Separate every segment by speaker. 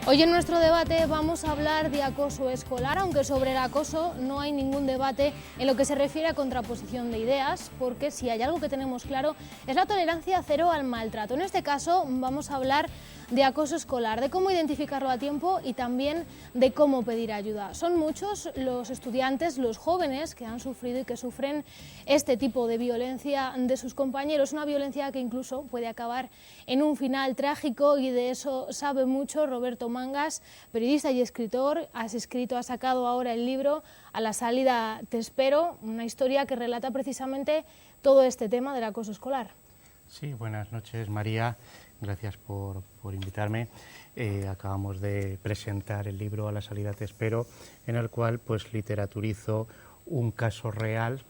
Speaker 1: Hoy en nuestro debate vamos a hablar de acoso escolar, aunque sobre el acoso no hay ningún debate en lo que se refiere a contraposición de ideas, porque si hay algo que tenemos claro es la tolerancia cero al maltrato. En este caso vamos a hablar de acoso escolar, de cómo identificarlo a tiempo y también de cómo pedir ayuda. Son muchos los estudiantes, los jóvenes que han sufrido y que sufren este tipo de violencia de sus compañeros, una violencia que incluso puede acabar en un final trágico, y de eso sabe mucho Roberto Mangas, periodista y escritor. Has sacado ahora el libro A la salida te espero, una historia que relata precisamente todo este tema del acoso escolar.
Speaker 2: Sí, buenas noches, María. Gracias por invitarme. Acabamos de presentar el libro A la salida te espero, en el cual pues literaturizo un caso real,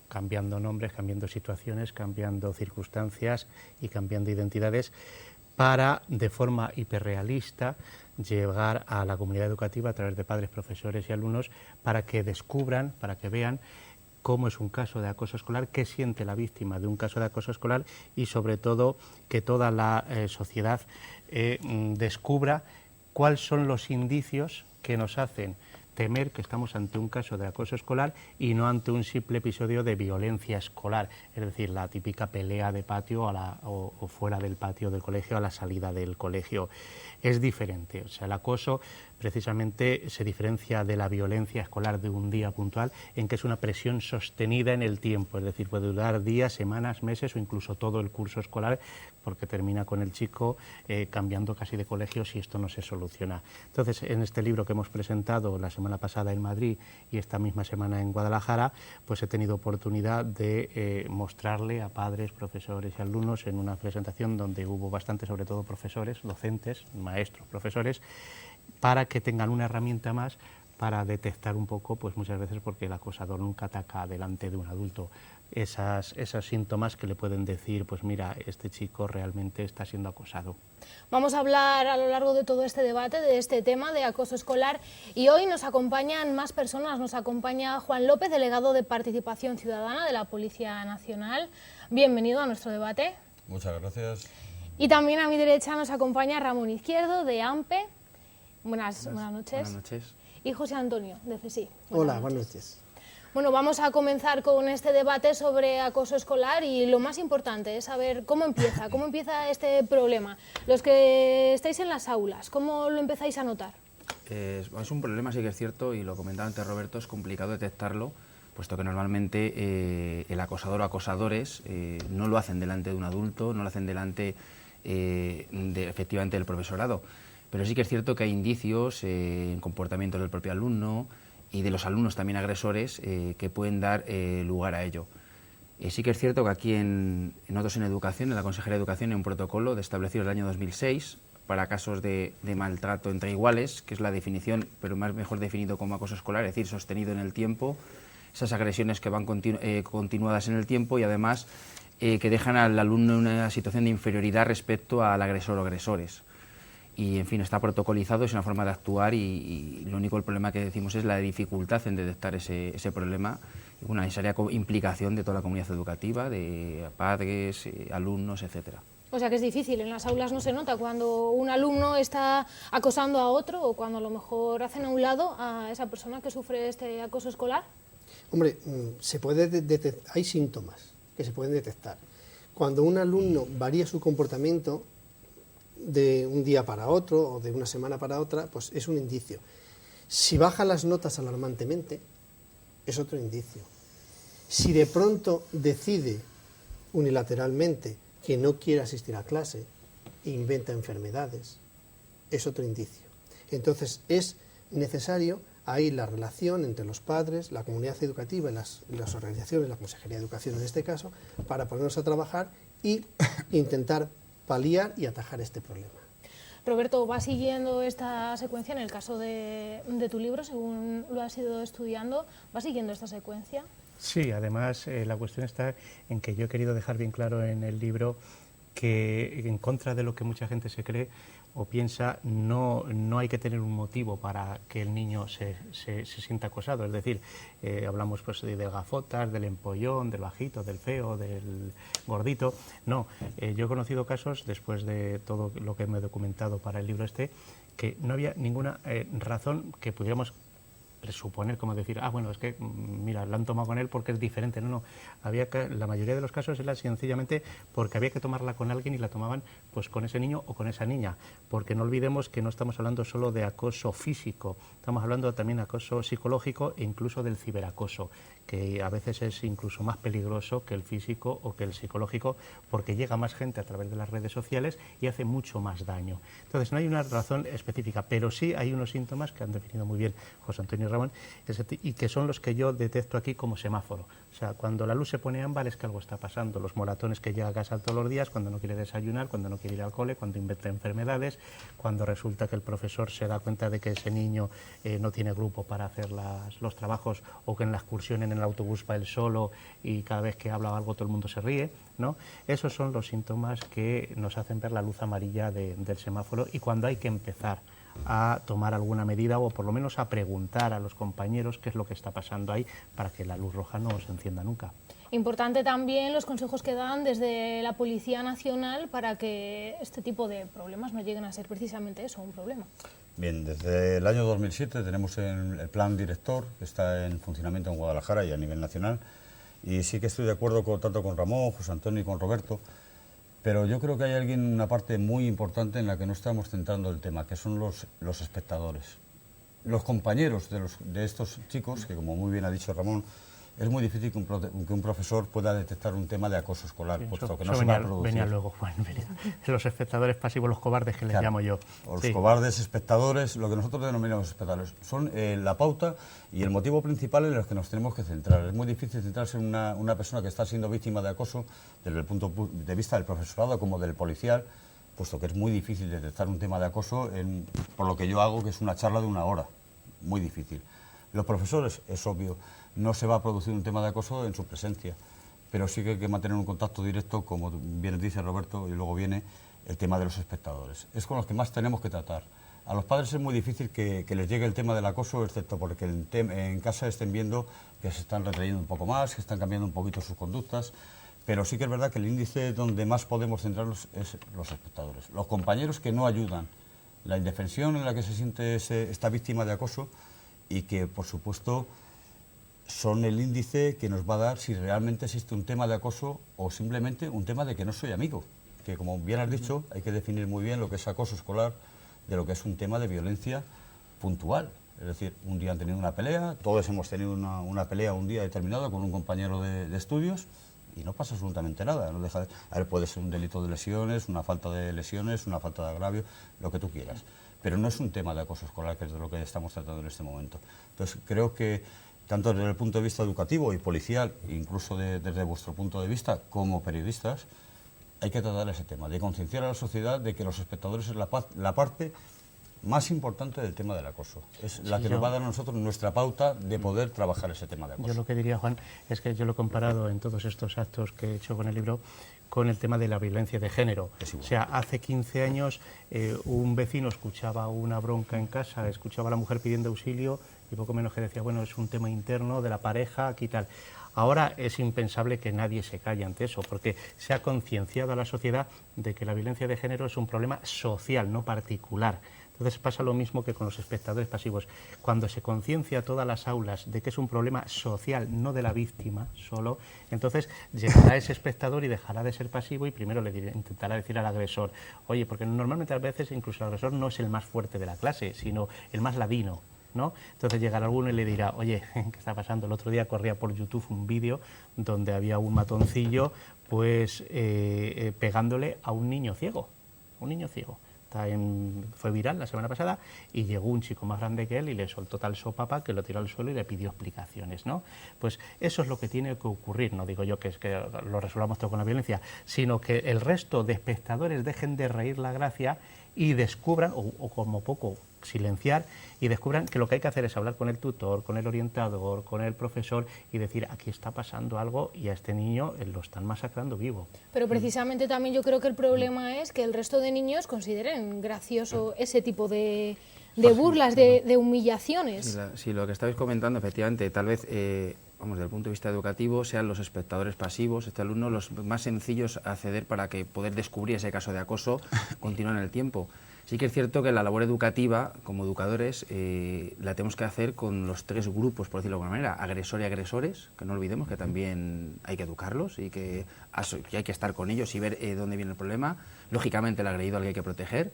Speaker 2: cambiando nombres, cambiando situaciones, cambiando circunstancias y cambiando identidades, para, de forma hiperrealista, llegar a la comunidad educativa a través de padres, profesores y alumnos, para que descubran, para que vean cómo es un caso de acoso escolar, qué siente la víctima de un caso de acoso escolar, y sobre todo que toda la sociedad descubra cuáles son los indicios que nos hacen temer que estamos ante un caso de acoso escolar y no ante un simple episodio de violencia escolar, es decir, la típica pelea de patio o fuera del patio del colegio, a la salida del colegio. Es diferente, o sea, el acoso precisamente se diferencia de la violencia escolar de un día puntual, en que es una presión sostenida en el tiempo, es decir, puede durar días, semanas, meses o incluso todo el curso escolar, porque termina con el chico cambiando casi de colegio si esto no se soluciona. Entonces, en este libro que hemos presentado la semana pasada en Madrid y esta misma semana en Guadalajara, pues he tenido oportunidad de mostrarle a padres, profesores y alumnos en una presentación donde hubo bastante, sobre todo profesores, docentes, maestros, profesores, para que tengan una herramienta más para detectar un poco, pues muchas veces, porque el acosador nunca ataca delante de un adulto, esos síntomas que le pueden decir, pues mira, este chico realmente está siendo acosado.
Speaker 1: Vamos a hablar a lo largo de todo este debate de este tema de acoso escolar, y hoy nos acompañan más personas. Nos acompaña Juan López, delegado de Participación Ciudadana de la Policía Nacional. Bienvenido a nuestro debate.
Speaker 3: Muchas gracias.
Speaker 1: Y también a mi derecha nos acompaña Ramón Izquierdo, de AMPE. Buenas noches.
Speaker 4: Buenas noches.
Speaker 1: Y José Antonio, de CSI.
Speaker 5: Hola, buenas noches.
Speaker 1: Bueno, vamos a comenzar con este debate sobre acoso escolar, y lo más importante es saber cómo empieza este problema. Los que estáis en las aulas, ¿cómo lo empezáis a notar?
Speaker 4: Es un problema, sí que es cierto, y lo comentaba antes Roberto, es complicado detectarlo, puesto que normalmente el acosador o acosadores no lo hacen delante de un adulto, no lo hacen delante efectivamente del profesorado. Pero sí que es cierto que hay indicios en comportamiento del propio alumno y de los alumnos también agresores que pueden dar lugar a ello. Sí que es cierto que aquí nosotros en Educación, en la Consejería de Educación, hay un protocolo establecido en el año 2006 para casos de maltrato entre iguales, que es la definición, pero mejor definido como acoso escolar, es decir, sostenido en el tiempo, esas agresiones que van continuadas en el tiempo y además que dejan al alumno en una situación de inferioridad respecto al agresor o agresores. Y, en fin, está protocolizado, es una forma de actuar, y lo único, el problema que decimos es la dificultad en detectar ese problema, y una necesaria implicación de toda la comunidad educativa, de padres, alumnos, etcétera.
Speaker 1: O sea que es difícil, en las aulas no se nota cuando un alumno está acosando a otro, o cuando a lo mejor hacen a un lado a esa persona que sufre este acoso escolar.
Speaker 5: Hombre, hay síntomas que se pueden detectar. Cuando un alumno varía su comportamiento de un día para otro o de una semana para otra, pues es un indicio. Si baja las notas alarmantemente, es otro indicio. Si de pronto decide unilateralmente que no quiere asistir a clase e inventa enfermedades, es otro indicio. Entonces es necesario ahí la relación entre los padres, la comunidad educativa y las organizaciones, la Consejería de Educación en este caso, para ponernos a trabajar y intentar paliar y atajar este problema.
Speaker 1: Roberto, ¿vas siguiendo esta secuencia en el caso de tu libro, según lo has ido estudiando? ¿Vas siguiendo esta secuencia?
Speaker 2: Sí, además la cuestión está en que yo he querido dejar bien claro en el libro que en contra de lo que mucha gente se cree o piensa, no hay que tener un motivo para que el niño se sienta acosado. Es decir, hablamos pues de gafotas, del empollón, del bajito, del feo, del gordito. No, yo he conocido casos, después de todo lo que me he documentado para el libro este, que no había ninguna razón que pudiéramos presuponer, como decir, bueno, es que, mira, la han tomado con él porque es diferente. No, la mayoría de los casos era sencillamente porque había que tomarla con alguien y la tomaban pues con ese niño o con esa niña, porque no olvidemos que no estamos hablando solo de acoso físico, estamos hablando también de acoso psicológico e incluso del ciberacoso, que a veces es incluso más peligroso que el físico o que el psicológico, porque llega más gente a través de las redes sociales y hace mucho más daño. Entonces, no hay una razón específica, pero sí hay unos síntomas que han definido muy bien José Antonio Ramón, y que son los que yo detecto aquí como semáforo. O sea, cuando la luz se pone ámbar es que algo está pasando. Los moratones que llega a casa todos los días, cuando no quiere desayunar, cuando no quiere ir al cole, cuando inventa enfermedades, cuando resulta que el profesor se da cuenta de que ese niño no tiene grupo para hacer los trabajos, o que en la excursión en el autobús va él solo y cada vez que habla algo todo el mundo se ríe, ¿no? Esos son los síntomas que nos hacen ver la luz amarilla del semáforo, y cuando hay que empezar a tomar alguna medida o por lo menos a preguntar a los compañeros qué es lo que está pasando ahí para que la luz roja no se encienda nunca.
Speaker 1: Importante también los consejos que dan desde la Policía Nacional para que este tipo de problemas no lleguen a ser precisamente eso, un problema.
Speaker 3: Bien, desde el año 2007 tenemos el plan director que está en funcionamiento en Guadalajara y a nivel nacional, y sí que estoy de acuerdo tanto con Ramón, José Antonio y con Roberto, pero yo creo que hay una parte muy importante en la que no estamos centrando el tema, que son los espectadores. Los compañeros de estos chicos, que como muy bien ha dicho Ramón, es muy difícil que un profesor pueda detectar un tema de acoso escolar, puesto que no se va a producir.
Speaker 2: Venía luego, Juan, los espectadores pasivos, los cobardes que les llamo yo.
Speaker 3: Los cobardes, espectadores, lo que nosotros denominamos espectadores, son la pauta y el motivo principal en el que nos tenemos que centrar. Es muy difícil centrarse en una persona que está siendo víctima de acoso desde el punto de vista del profesorado como del policial, puesto que es muy difícil detectar un tema de acoso por lo que yo hago, que es una charla de 1 hora. Muy difícil. Los profesores, es obvio, no se va a producir un tema de acoso en su presencia, pero sí que hay que mantener un contacto directo, como bien dice Roberto, y luego viene el tema de los espectadores. Es con los que más tenemos que tratar. A los padres es muy difícil que les llegue el tema del acoso, excepto porque en casa estén viendo que se están retrayendo un poco más, que están cambiando un poquito sus conductas, pero sí que es verdad que el índice donde más podemos centrarnos es los espectadores. Los compañeros que no ayudan, la indefensión en la que se siente esta víctima de acoso, y que, por supuesto, son el índice que nos va a dar si realmente existe un tema de acoso o simplemente un tema de que no soy amigo. Que, como bien has dicho, hay que definir muy bien lo que es acoso escolar de lo que es un tema de violencia puntual. Es decir, un día han tenido una pelea, todos hemos tenido una pelea un día determinado con un compañero de estudios y no pasa absolutamente nada. No deja puede ser un delito de lesiones, una falta de lesiones, una falta de agravio, lo que tú quieras. Pero no es un tema de acoso escolar, que es de lo que estamos tratando en este momento. Entonces, creo que tanto desde el punto de vista educativo y policial, incluso desde vuestro punto de vista como periodistas, hay que tratar ese tema, de concienciar a la sociedad de que los espectadores es la parte más importante del tema del acoso. Es la que nos va a dar a nosotros nuestra pauta de poder trabajar ese tema de acoso.
Speaker 2: Yo lo que diría, Juan, es que yo lo he comparado en todos estos actos que he hecho con el libro con el tema de la violencia de género. O sea, hace 15 años un vecino escuchaba una bronca en casa, escuchaba a la mujer pidiendo auxilio y poco menos que decía, bueno, es un tema interno de la pareja, aquí tal. Ahora es impensable que nadie se calle ante eso, porque se ha concienciado a la sociedad de que la violencia de género es un problema social, no particular. Entonces pasa lo mismo que con los espectadores pasivos. Cuando se conciencia a todas las aulas de que es un problema social, no de la víctima solo, entonces llegará ese espectador y dejará de ser pasivo y primero intentará decir al agresor, oye, porque normalmente a veces incluso el agresor no es el más fuerte de la clase, sino el más ladino, ¿no? Entonces llegará alguno y le dirá, oye, ¿qué está pasando? El otro día corría por YouTube un vídeo donde había un matoncillo pues pegándole a un niño ciego, Fue viral la semana pasada y llegó un chico más grande que él y le soltó tal sopapa que lo tiró al suelo y le pidió explicaciones, ¿no? Pues eso es lo que tiene que ocurrir, no digo yo que lo resolvamos todo con la violencia, sino que el resto de espectadores dejen de reír la gracia y descubran, o como poco silenciar y descubran que lo que hay que hacer es hablar con el tutor, con el orientador, con el profesor y decir, aquí está pasando algo y a este niño lo están masacrando vivo.
Speaker 1: Pero precisamente también yo creo que el problema es que el resto de niños consideren gracioso ese tipo de burlas, de humillaciones.
Speaker 4: Sí, lo que estabais comentando, efectivamente, tal vez, vamos, desde el punto de vista educativo, sean los espectadores pasivos, este alumno, los más sencillos a acceder para que poder descubrir ese caso de acoso continúe en el tiempo. Sí que es cierto que la labor educativa, como educadores, la tenemos que hacer con los tres grupos, por decirlo de alguna manera, agresor y agresores, que no olvidemos que también hay que educarlos y que hay que estar con ellos y ver dónde viene el problema. Lógicamente, el agredido al que hay que proteger.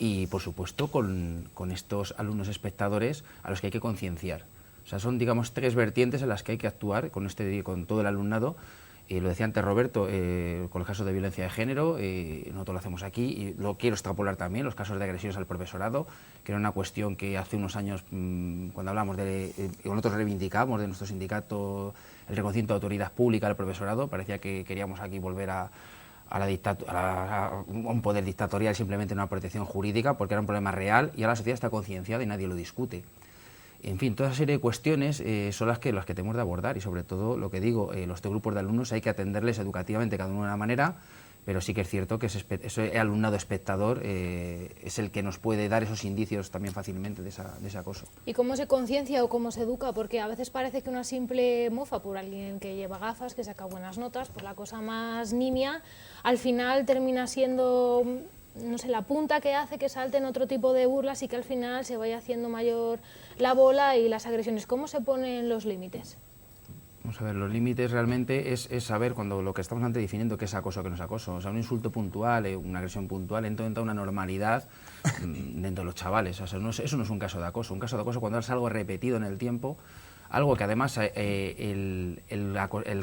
Speaker 4: Y, por supuesto, con estos alumnos espectadores a los que hay que concienciar. O sea, son, digamos, tres vertientes en las que hay que actuar con todo el alumnado. Lo decía antes Roberto, con el caso de violencia de género, nosotros lo hacemos aquí, y lo quiero extrapolar también, los casos de agresiones al profesorado, que era una cuestión que hace unos años, cuando hablamos nosotros reivindicamos de nuestro sindicato el reconocimiento de autoridad pública al profesorado, parecía que queríamos aquí volver a un poder dictatorial, simplemente una protección jurídica, porque era un problema real y ahora la sociedad está concienciada y nadie lo discute. En fin, toda esa serie de cuestiones son las que tenemos de abordar y, sobre todo, lo que digo, los tres grupos de alumnos hay que atenderles educativamente cada uno de una manera, pero sí que es cierto que ese alumnado espectador es el que nos puede dar esos indicios también fácilmente de ese acoso.
Speaker 1: ¿Y cómo se conciencia o cómo se educa? Porque a veces parece que una simple mofa por alguien que lleva gafas, que saca buenas notas, por la cosa más nimia, al final termina siendo, no sé, la punta que hace que salten otro tipo de burlas y que al final se vaya haciendo mayor la bola y las agresiones. ¿Cómo se ponen los límites?
Speaker 4: Vamos a ver, los límites realmente es saber cuando lo que estamos antes definiendo qué es acoso o qué no es acoso. O sea, un insulto puntual, una agresión puntual, entra una normalidad dentro de los chavales. O sea, eso no es un caso de acoso. Un caso de acoso cuando es algo repetido en el tiempo, algo que además el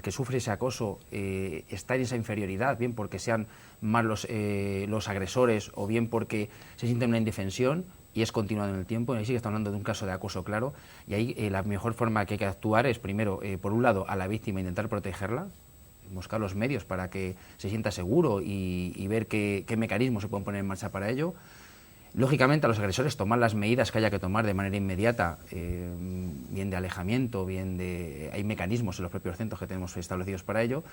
Speaker 4: que sufre ese acoso está en esa inferioridad, bien porque sean más los agresores o bien porque se sienten en una indefensión, y es continuado en el tiempo. Ahí sí que estamos hablando de un caso de acoso claro, y ahí la mejor forma que hay que actuar es, primero, por un lado, a la víctima intentar protegerla, buscar los medios para que se sienta seguro y ver qué mecanismos se pueden poner en marcha para ello. Lógicamente, a los agresores tomar las medidas que haya que tomar de manera inmediata, bien de alejamiento, hay mecanismos en los propios centros que tenemos establecidos para ello.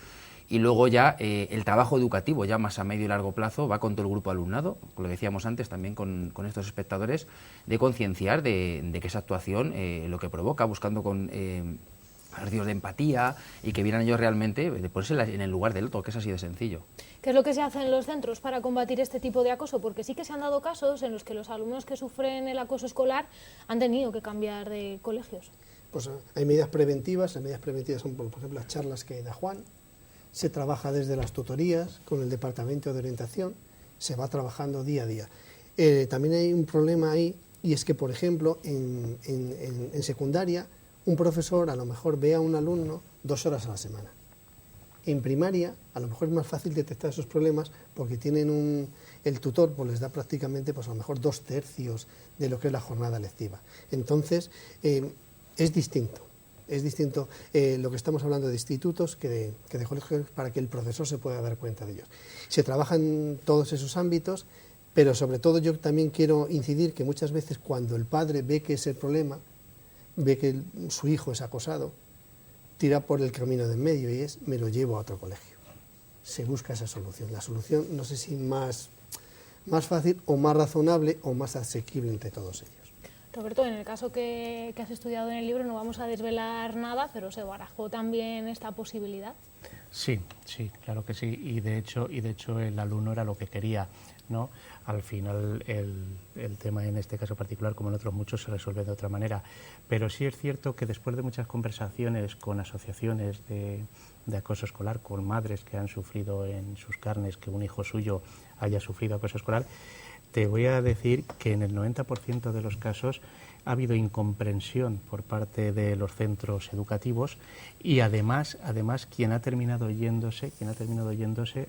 Speaker 4: Y luego ya el trabajo educativo, ya más a medio y largo plazo, va con todo el grupo de alumnado, como lo decíamos antes, también con estos espectadores, de concienciar de que esa actuación lo que provoca, buscando con ejercicios de empatía y que vieran ellos realmente de ponerse en el lugar del otro, que es así de sencillo.
Speaker 1: ¿Qué es lo que se hace en los centros para combatir este tipo de acoso? Porque sí que se han dado casos en los que los alumnos que sufren el acoso escolar han tenido que cambiar de colegios.
Speaker 5: Pues hay medidas preventivas. Las medidas preventivas son, por ejemplo, las charlas que da Juan. Se trabaja desde las tutorías con el departamento de orientación, se va trabajando día a día. También hay un problema ahí, y es que, por ejemplo, en secundaria, un profesor a lo mejor ve a un alumno 2 horas a la semana. En primaria, a lo mejor es más fácil detectar esos problemas porque tienen el tutor pues les da prácticamente pues a lo mejor 2/3 de lo que es la jornada lectiva. Entonces, es distinto. Es distinto lo que estamos hablando de institutos que de colegios, para que el profesor se pueda dar cuenta de ellos. Se trabaja en todos esos ámbitos, pero sobre todo yo también quiero incidir que muchas veces cuando el padre ve que es el problema, ve que su hijo es acosado, tira por el camino de en medio y me lo llevo a otro colegio. Se busca esa solución. La solución, no sé si más fácil o más razonable o más asequible entre todos ellos.
Speaker 1: Roberto, en el caso que has estudiado en el libro no vamos a desvelar nada, pero ¿se barajó también esta posibilidad?
Speaker 2: Sí, claro que sí, y de hecho el alumno era lo que quería, ¿no? Al final el tema en este caso particular, como en otros muchos, se resuelve de otra manera, pero sí es cierto que después de muchas conversaciones con asociaciones de acoso escolar, con madres que han sufrido en sus carnes que un hijo suyo haya sufrido acoso escolar, te voy a decir que en el 90% de los casos ha habido incomprensión por parte de los centros educativos y además quien ha terminado yéndose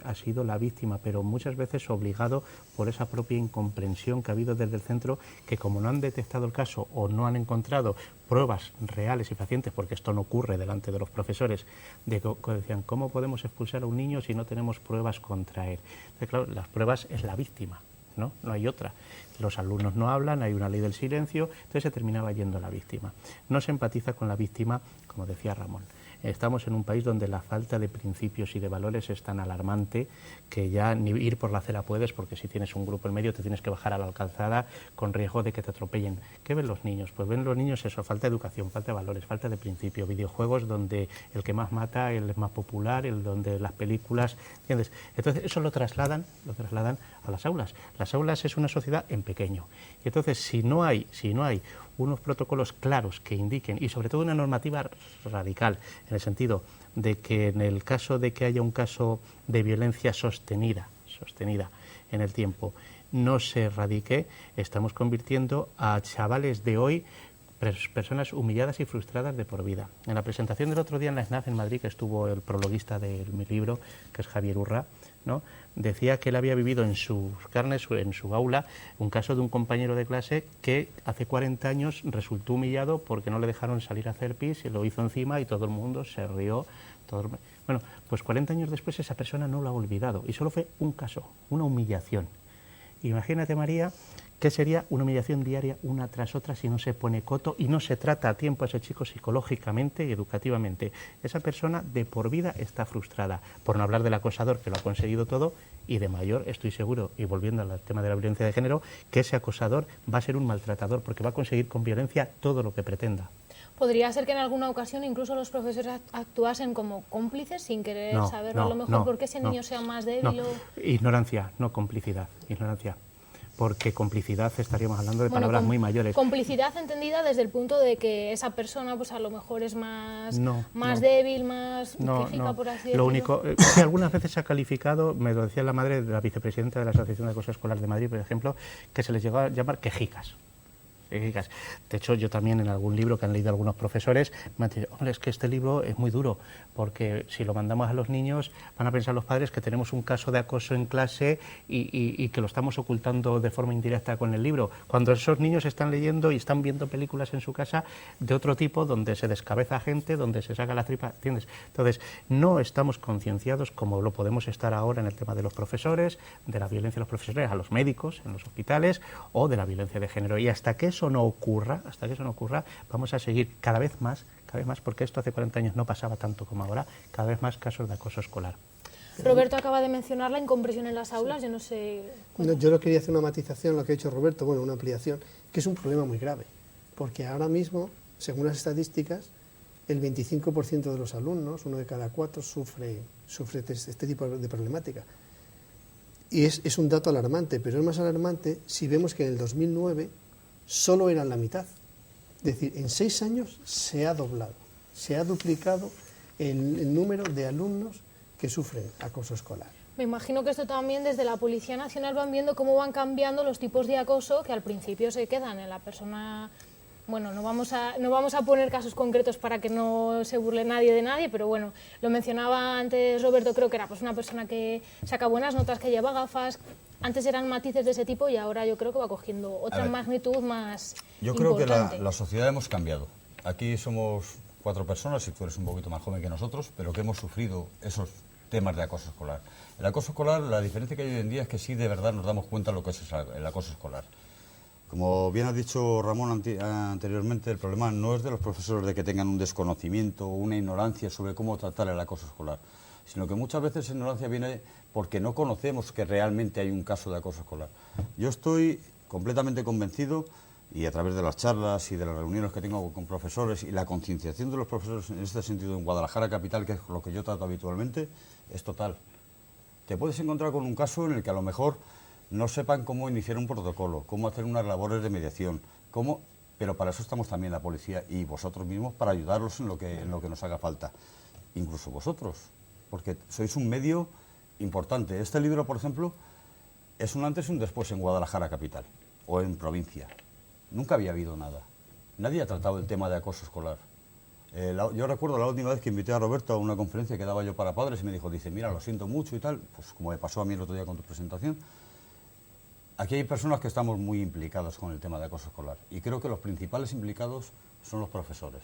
Speaker 2: ha sido la víctima, pero muchas veces obligado por esa propia incomprensión que ha habido desde el centro, que como no han detectado el caso o no han encontrado pruebas reales y fehacientes, porque esto no ocurre delante de los profesores, decían, ¿cómo podemos expulsar a un niño si no tenemos pruebas contra él? Entonces, claro, las pruebas es la víctima. ¿no? No hay otra. Los alumnos no hablan, hay una ley del silencio, entonces se terminaba yendo la víctima. No se empatiza con la víctima, como decía Ramón. Estamos en un país donde la falta de principios y de valores es tan alarmante que ya ni ir por la acera puedes, porque si tienes un grupo en medio te tienes que bajar a la calzada con riesgo de que te atropellen. ¿Qué ven los niños? Pues ven los niños eso, falta de educación, falta de valores, falta de principios, videojuegos donde el que más mata, el más popular, el donde las películas, ¿entiendes? Entonces eso lo trasladan a las aulas. Las aulas es una sociedad en pequeño. Y entonces si no hay unos protocolos claros que indiquen, y sobre todo una normativa radical, en el sentido de que en el caso de que haya un caso de violencia sostenida en el tiempo, no se erradique, estamos convirtiendo a chavales de hoy personas humilladas y frustradas de por vida. En la presentación del otro día en la SNAF en Madrid, que estuvo el prologuista de mi libro, que es Javier Urra, ¿no?, decía que él había vivido en sus carnes, en su aula, un caso de un compañero de clase que hace 40 años resultó humillado porque no le dejaron salir a hacer pis y lo hizo encima y todo el mundo se rió. Bueno, pues 40 años después esa persona no lo ha olvidado y solo fue un caso, una humillación. Imagínate, María, ¿qué sería una humillación diaria una tras otra si no se pone coto y no se trata a tiempo a ese chico psicológicamente y educativamente? Esa persona de por vida está frustrada, por no hablar del acosador que lo ha conseguido todo, y de mayor estoy seguro, y volviendo al tema de la violencia de género, que ese acosador va a ser un maltratador porque va a conseguir con violencia todo lo que pretenda.
Speaker 1: ¿Podría ser que en alguna ocasión incluso los profesores actuasen como cómplices sin querer saberlo a lo mejor porque ese niño sea más débil?
Speaker 2: Ignorancia, no complicidad, ignorancia. Porque complicidad estaríamos hablando de palabras muy mayores.
Speaker 1: Complicidad entendida desde el punto de que esa persona pues a lo mejor es más débil, más psíquica, por así decirlo.
Speaker 2: Lo único, que algunas veces se ha calificado, me lo decía la madre de la vicepresidenta de la Asociación de Acoso Escolar de Madrid, por ejemplo, que se les llegó a llamar quejicas. De hecho, yo también en algún libro que han leído algunos profesores me han dicho, hombre, es que este libro es muy duro, porque si lo mandamos a los niños van a pensar los padres que tenemos un caso de acoso en clase y que lo estamos ocultando de forma indirecta con el libro, cuando esos niños están leyendo y están viendo películas en su casa de otro tipo, donde se descabeza gente, donde se saca la tripa, ¿entiendes? Entonces, no estamos concienciados como lo podemos estar ahora en el tema de los profesores, de la violencia de los profesores a los médicos en los hospitales o de la violencia de género. Y hasta que eso no ocurra, vamos a seguir cada vez más, porque esto hace 40 años no pasaba tanto como ahora, cada vez más casos de acoso escolar.
Speaker 1: Roberto acaba de mencionar la incomprensión en las aulas, yo no sé...
Speaker 5: No, yo lo quería hacer una matización, lo que ha dicho Roberto, bueno, una ampliación, que es un problema muy grave, porque ahora mismo, según las estadísticas, el 25% de los alumnos, 1 de cada 4, sufre este tipo de problemática. Y es un dato alarmante, pero es más alarmante si vemos que en el 2009 solo eran la mitad. Es decir, en 6 años se ha doblado, se ha duplicado el número de alumnos que sufren acoso escolar.
Speaker 1: Me imagino que esto también desde la Policía Nacional van viendo cómo van cambiando los tipos de acoso que al principio se quedan en la persona... Bueno, no vamos a poner casos concretos para que no se burle nadie de nadie, pero bueno, lo mencionaba antes Roberto, creo que era pues una persona que saca buenas notas, que lleva gafas. Antes eran matices de ese tipo y ahora yo creo que va cogiendo otra magnitud más
Speaker 3: Yo creo que la sociedad hemos cambiado. Aquí somos 4 personas, y tú eres un poquito más joven que nosotros, pero que hemos sufrido esos temas de acoso escolar. El acoso escolar, la diferencia que hay hoy en día es que sí de verdad nos damos cuenta de lo que es el acoso escolar. Como bien ha dicho Ramón anteriormente, el problema no es de los profesores de que tengan un desconocimiento o una ignorancia sobre cómo tratar el acoso escolar, sino que muchas veces esa ignorancia viene porque no conocemos que realmente hay un caso de acoso escolar. Yo estoy completamente convencido, y a través de las charlas y de las reuniones que tengo con profesores y la concienciación de los profesores en este sentido en Guadalajara capital, que es lo que yo trato habitualmente, es total. Te puedes encontrar con un caso en el que a lo mejor no sepan cómo iniciar un protocolo, cómo hacer unas labores de mediación, pero para eso estamos también la policía y vosotros mismos para ayudarlos en lo que nos haga falta. Incluso vosotros, porque sois un medio importante. Este libro, por ejemplo, es un antes y un después en Guadalajara capital o en provincia. Nunca había habido nada. Nadie ha tratado el tema de acoso escolar. Yo recuerdo la última vez que invité a Roberto a una conferencia que daba yo para padres y me dice, mira, lo siento mucho y tal, pues como me pasó a mí el otro día con tu presentación. Aquí hay personas que estamos muy implicadas con el tema de acoso escolar y creo que los principales implicados son los profesores.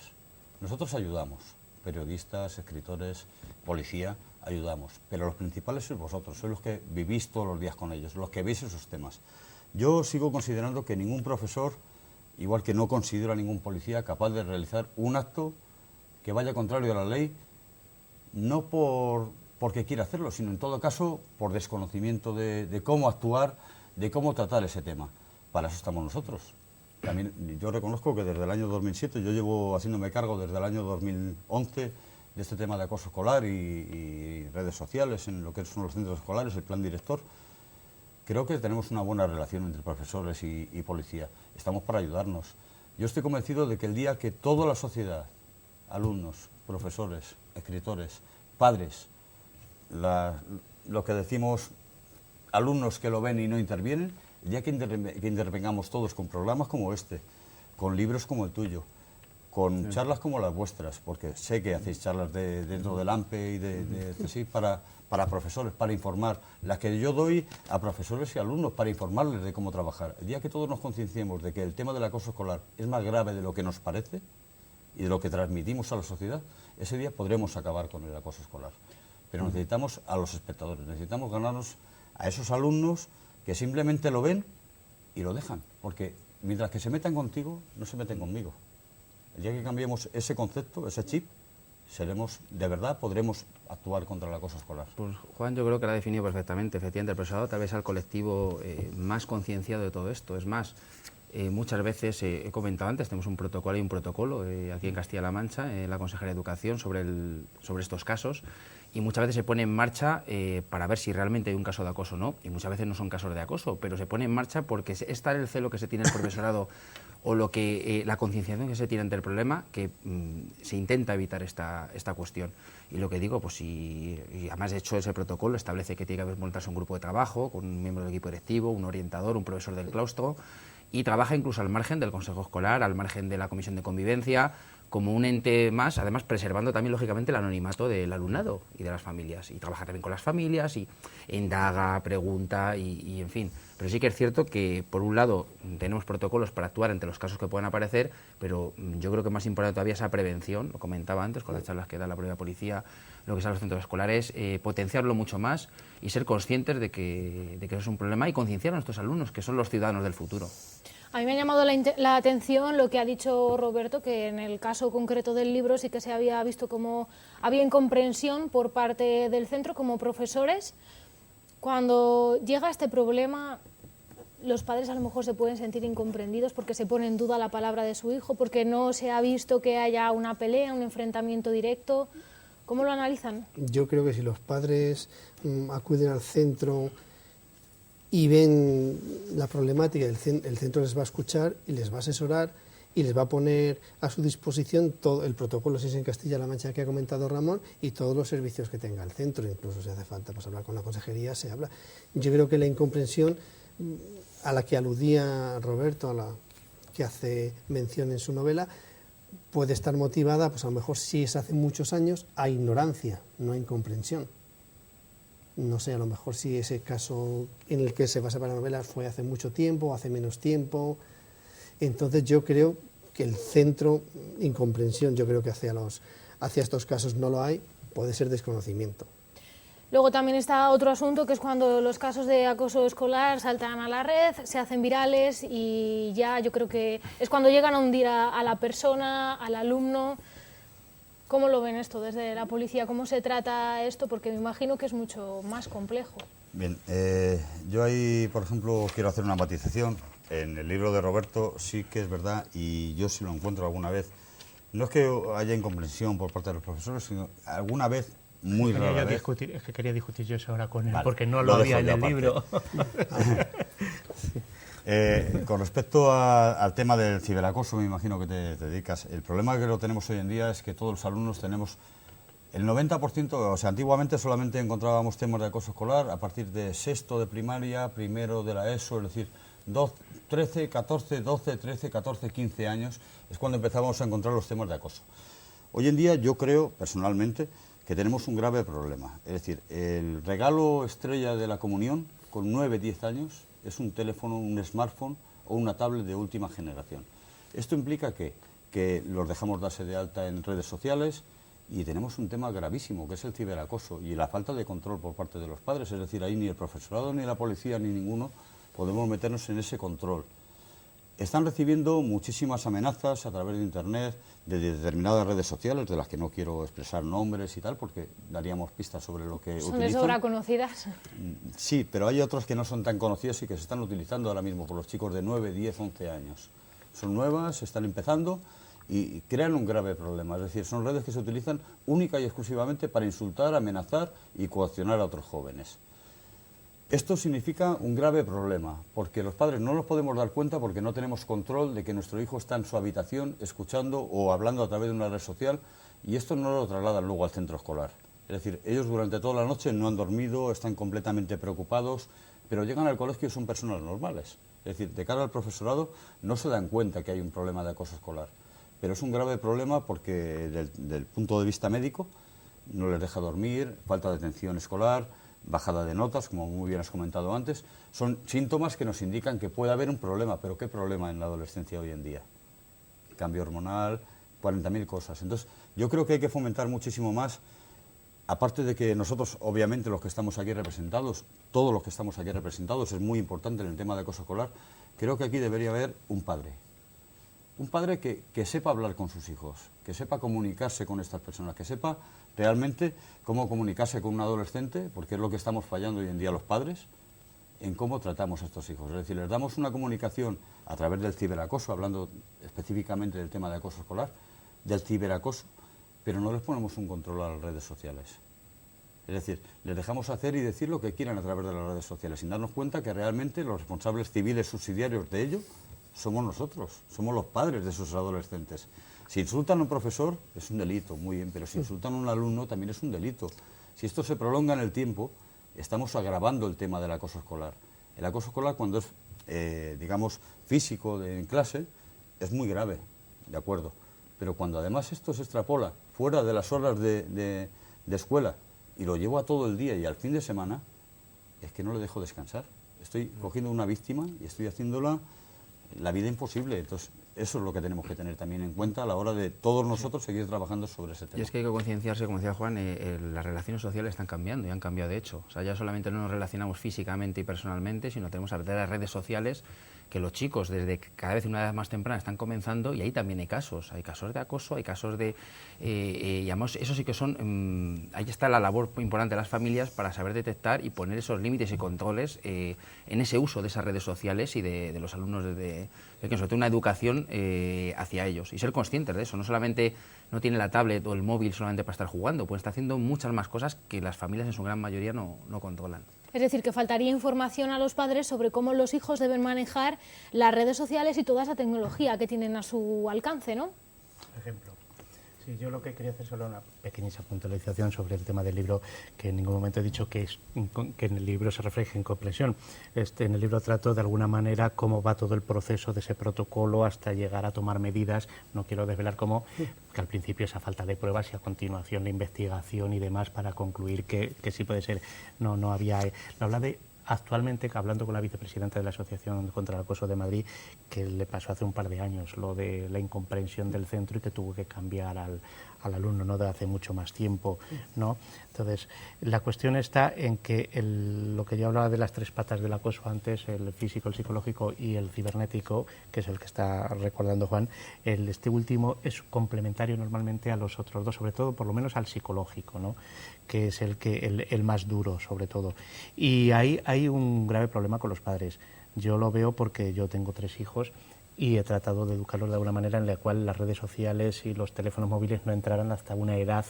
Speaker 3: Nosotros ayudamos, periodistas, escritores, policía, ayudamos, pero los principales sois vosotros, sois los que vivís todos los días con ellos, los que veis esos temas. Yo sigo considerando que ningún profesor, igual que no considero a ningún policía capaz de realizar un acto que vaya contrario a la ley, no porque quiera hacerlo, sino en todo caso por desconocimiento de cómo actuar, de cómo tratar ese tema. Para eso estamos nosotros. También yo reconozco que desde el año 2007, yo llevo haciéndome cargo desde el año 2011 de este tema de acoso escolar y redes sociales en lo que son los centros escolares, el plan director. Creo que tenemos una buena relación entre profesores y policía. Estamos para ayudarnos. Yo estoy convencido de que el día que toda la sociedad, alumnos, profesores, escritores, padres, lo que decimos alumnos que lo ven y no intervienen, el día que intervengamos todos con programas como este, con libros como el tuyo, con charlas como las vuestras, porque sé que hacéis charlas dentro del AMPE y sí, para profesores, para informar, las que yo doy a profesores y alumnos para informarles de cómo trabajar. El día que todos nos concienciemos de que el tema del acoso escolar es más grave de lo que nos parece y de lo que transmitimos a la sociedad, ese día podremos acabar con el acoso escolar. Pero necesitamos a los espectadores, necesitamos ganarnos a esos alumnos que simplemente lo ven y lo dejan, porque mientras que se metan contigo, no se meten conmigo. El día que cambiemos ese concepto, ese chip, de verdad, podremos actuar contra el acoso escolar.
Speaker 4: Pues Juan, yo creo que lo ha definido perfectamente. Efectivamente, el profesorado tal vez es el colectivo más concienciado de todo esto. Es más, muchas veces, he comentado antes, tenemos un protocolo, hay un protocolo aquí en Castilla-La Mancha, en la Consejería de Educación, sobre estos casos, y muchas veces se pone en marcha para ver si realmente hay un caso de acoso o no, y muchas veces no son casos de acoso, pero se pone en marcha porque es tal el celo que se tiene el profesorado o la concienciación que se tiene ante el problema que se intenta evitar esta cuestión. Y lo que digo, pues y además de hecho ese protocolo establece que tiene que montarse un grupo de trabajo con un miembro del equipo directivo, un orientador, un profesor del claustro, y trabaja incluso al margen del consejo escolar, al margen de la comisión de convivencia, como un ente más, además preservando también lógicamente el anonimato del alumnado y de las familias, y trabaja también con las familias y indaga, pregunta y en fin. Pero sí que es cierto que por un lado tenemos protocolos para actuar ante los casos que puedan aparecer, pero yo creo que más importante todavía es esa prevención, lo comentaba antes con las charlas que da la propia policía, lo que son los centros escolares, potenciarlo mucho más y ser conscientes de que eso es un problema y concienciar a nuestros alumnos, que son los ciudadanos del futuro.
Speaker 1: A mí me ha llamado la atención lo que ha dicho Roberto, que en el caso concreto del libro sí que se había visto como había incomprensión por parte del centro como profesores. Cuando llega este problema, los padres a lo mejor se pueden sentir incomprendidos porque se pone en duda la palabra de su hijo, porque no se ha visto que haya una pelea, un enfrentamiento directo. ¿Cómo lo analizan?
Speaker 5: Yo creo que si los padres acuden al centro y ven la problemática, el centro les va a escuchar y les va a asesorar y les va a poner a su disposición todo el protocolo, si es en Castilla-La Mancha que ha comentado Ramón, y todos los servicios que tenga el centro, incluso si hace falta pues, hablar con la consejería, se habla. Yo creo que la incomprensión a la que aludía Roberto, a la que hace mención en su novela, puede estar motivada, pues a lo mejor si es hace muchos años, a ignorancia, no a incomprensión. No sé, a lo mejor si ese caso en el que se basa para la novela fue hace mucho tiempo, hace menos tiempo. Entonces yo creo que el centro, incomprensión, yo creo que hacia estos casos no lo hay, puede ser desconocimiento.
Speaker 1: Luego también está otro asunto, que es cuando los casos de acoso escolar saltan a la red, se hacen virales y ya yo creo que es cuando llegan a hundir a la persona, al alumno. ¿Cómo lo ven esto desde la policía? ¿Cómo se trata esto? Porque me imagino que es mucho más complejo.
Speaker 3: Bien, yo ahí, por ejemplo, quiero hacer una matización. En el libro de Roberto sí que es verdad, y yo sí lo encuentro alguna vez, no es que haya incomprensión por parte de los profesores, sino alguna vez, muy rara vez...
Speaker 2: Es que quería discutir yo eso ahora con él,
Speaker 3: Vale,
Speaker 2: porque no lo había en el libro.
Speaker 3: Con respecto al tema del ciberacoso, me imagino que te dedicas. El problema que lo tenemos hoy en día es que todos los alumnos tenemos el 90%, o sea, antiguamente solamente encontrábamos temas de acoso escolar a partir de sexto de primaria, primero de la ESO, es decir, 13, 14, 12, 13, 14, 15 años es cuando empezábamos a encontrar los temas de acoso. Hoy en día yo creo, personalmente, que tenemos un grave problema. Es decir, el regalo estrella de la comunión, con 9, 10 años, es un teléfono, un smartphone o una tablet de última generación. Esto implica que los dejamos darse de alta en redes sociales, Y tenemos un tema gravísimo, que es el ciberacoso y la falta de control por parte de los padres. Es decir, ahí ni el profesorado, ni la policía, ni ninguno podemos meternos en ese control. Están recibiendo muchísimas amenazas a través de Internet, de determinadas redes sociales, de las que no quiero expresar nombres y tal, porque daríamos pistas sobre lo que
Speaker 1: Son
Speaker 3: utilizan.
Speaker 1: de sobra conocidas.
Speaker 3: Sí, pero hay otras que no son tan conocidas y que se están utilizando ahora mismo por los chicos de 9, 10, 11 años. Son nuevas, están empezando y crean un grave problema. Es decir, son redes que se utilizan única y exclusivamente para insultar, amenazar y coaccionar a otros jóvenes. Esto significa un grave problema, porque los padres no nos podemos dar cuenta porque no tenemos control de que nuestro hijo está en su habitación escuchando o hablando a través de una red social, y esto no lo trasladan luego al centro escolar. Es decir, ellos durante toda la noche no han dormido, están completamente preocupados, pero llegan al colegio y son personas normales. Es decir, de cara al profesorado no se dan cuenta que hay un problema de acoso escolar, pero es un grave problema porque del punto de vista médico no les deja dormir, falta de atención escolar, bajada de notas, como muy bien has comentado antes. Son síntomas que nos indican que puede haber un problema, pero ¿qué problema en la adolescencia hoy en día? Cambio hormonal, 40.000 cosas. Entonces, yo creo que hay que fomentar muchísimo más, aparte de que nosotros, obviamente, los que estamos aquí representados, todos los que estamos aquí representados, es muy importante en el tema de acoso escolar, creo que aquí debería haber un padre. Un padre que sepa hablar con sus hijos, que sepa comunicarse con estas personas, que sepa realmente cómo comunicarse con un adolescente, porque es lo que estamos fallando hoy en día los padres, en cómo tratamos a estos hijos. Es decir, les damos una comunicación a través del ciberacoso, hablando específicamente del tema de acoso escolar, del ciberacoso, pero no les ponemos un control a las redes sociales. Es decir, les dejamos hacer y decir lo que quieran a través de las redes sociales, sin darnos cuenta que realmente los responsables civiles subsidiarios de ello somos nosotros, somos los padres de esos adolescentes. Si insultan a un profesor es un delito, muy bien, pero si insultan a un alumno también es un delito. Si esto se prolonga en el tiempo, estamos agravando el tema del acoso escolar. El acoso escolar, cuando es, digamos, físico en clase, es muy grave, de acuerdo. Pero cuando además esto se extrapola fuera de las horas de escuela y lo llevo a todo el día y al fin de semana, es que no le dejo descansar. Estoy cogiendo una víctima y estoy haciéndola la vida imposible. Entonces, eso es lo que tenemos que tener también en cuenta a la hora de todos nosotros seguir trabajando sobre ese tema.
Speaker 4: Y es que hay que concienciarse, como decía Juan, las relaciones sociales están cambiando y han cambiado de hecho. O sea, ya solamente no nos relacionamos físicamente y personalmente, sino tenemos a través de las redes sociales que los chicos desde cada vez una edad más temprana están comenzando, y ahí también hay casos de acoso, hay casos de... y además, eso sí que son... ahí está la labor importante de las familias para saber detectar y poner esos límites y controles en ese uso de esas redes sociales y de los alumnos, de que sobre todo una educación hacia ellos, y ser conscientes de eso. No solamente no tiene la tablet o el móvil solamente para estar jugando, pueden estar haciendo muchas más cosas que las familias en su gran mayoría no controlan.
Speaker 1: Es decir, que faltaría información a los padres sobre cómo los hijos deben manejar las redes sociales y toda esa tecnología que tienen a su alcance, ¿no?
Speaker 2: Por ejemplo. Sí, yo lo que quería hacer solo una pequeña puntualización sobre el tema del libro, que en ningún momento he dicho que en el libro se refleje en comprensión. En el libro trato de alguna manera cómo va todo el proceso de ese protocolo hasta llegar a tomar medidas. No quiero desvelar cómo, que al principio esa falta de pruebas y a continuación la investigación y demás para concluir que sí puede ser. No había... Lo habla de... Actualmente, hablando con la vicepresidenta de la Asociación contra el Acoso de Madrid, que le pasó hace un par de años lo de la incomprensión del centro y que tuvo que cambiar al alumno, no de hace mucho más tiempo, ¿no? Entonces, la cuestión está en que lo que yo hablaba de las tres patas del acoso antes, el físico, el psicológico y el cibernético, que es el que está recordando Juan, este último es complementario normalmente a los otros dos, sobre todo, por lo menos al psicológico, ¿no? Que es el más duro, sobre todo. Y ahí hay un grave problema con los padres. Yo lo veo porque yo tengo 3 hijos y he tratado de educarlos de alguna manera en la cual las redes sociales y los teléfonos móviles no entraran hasta una edad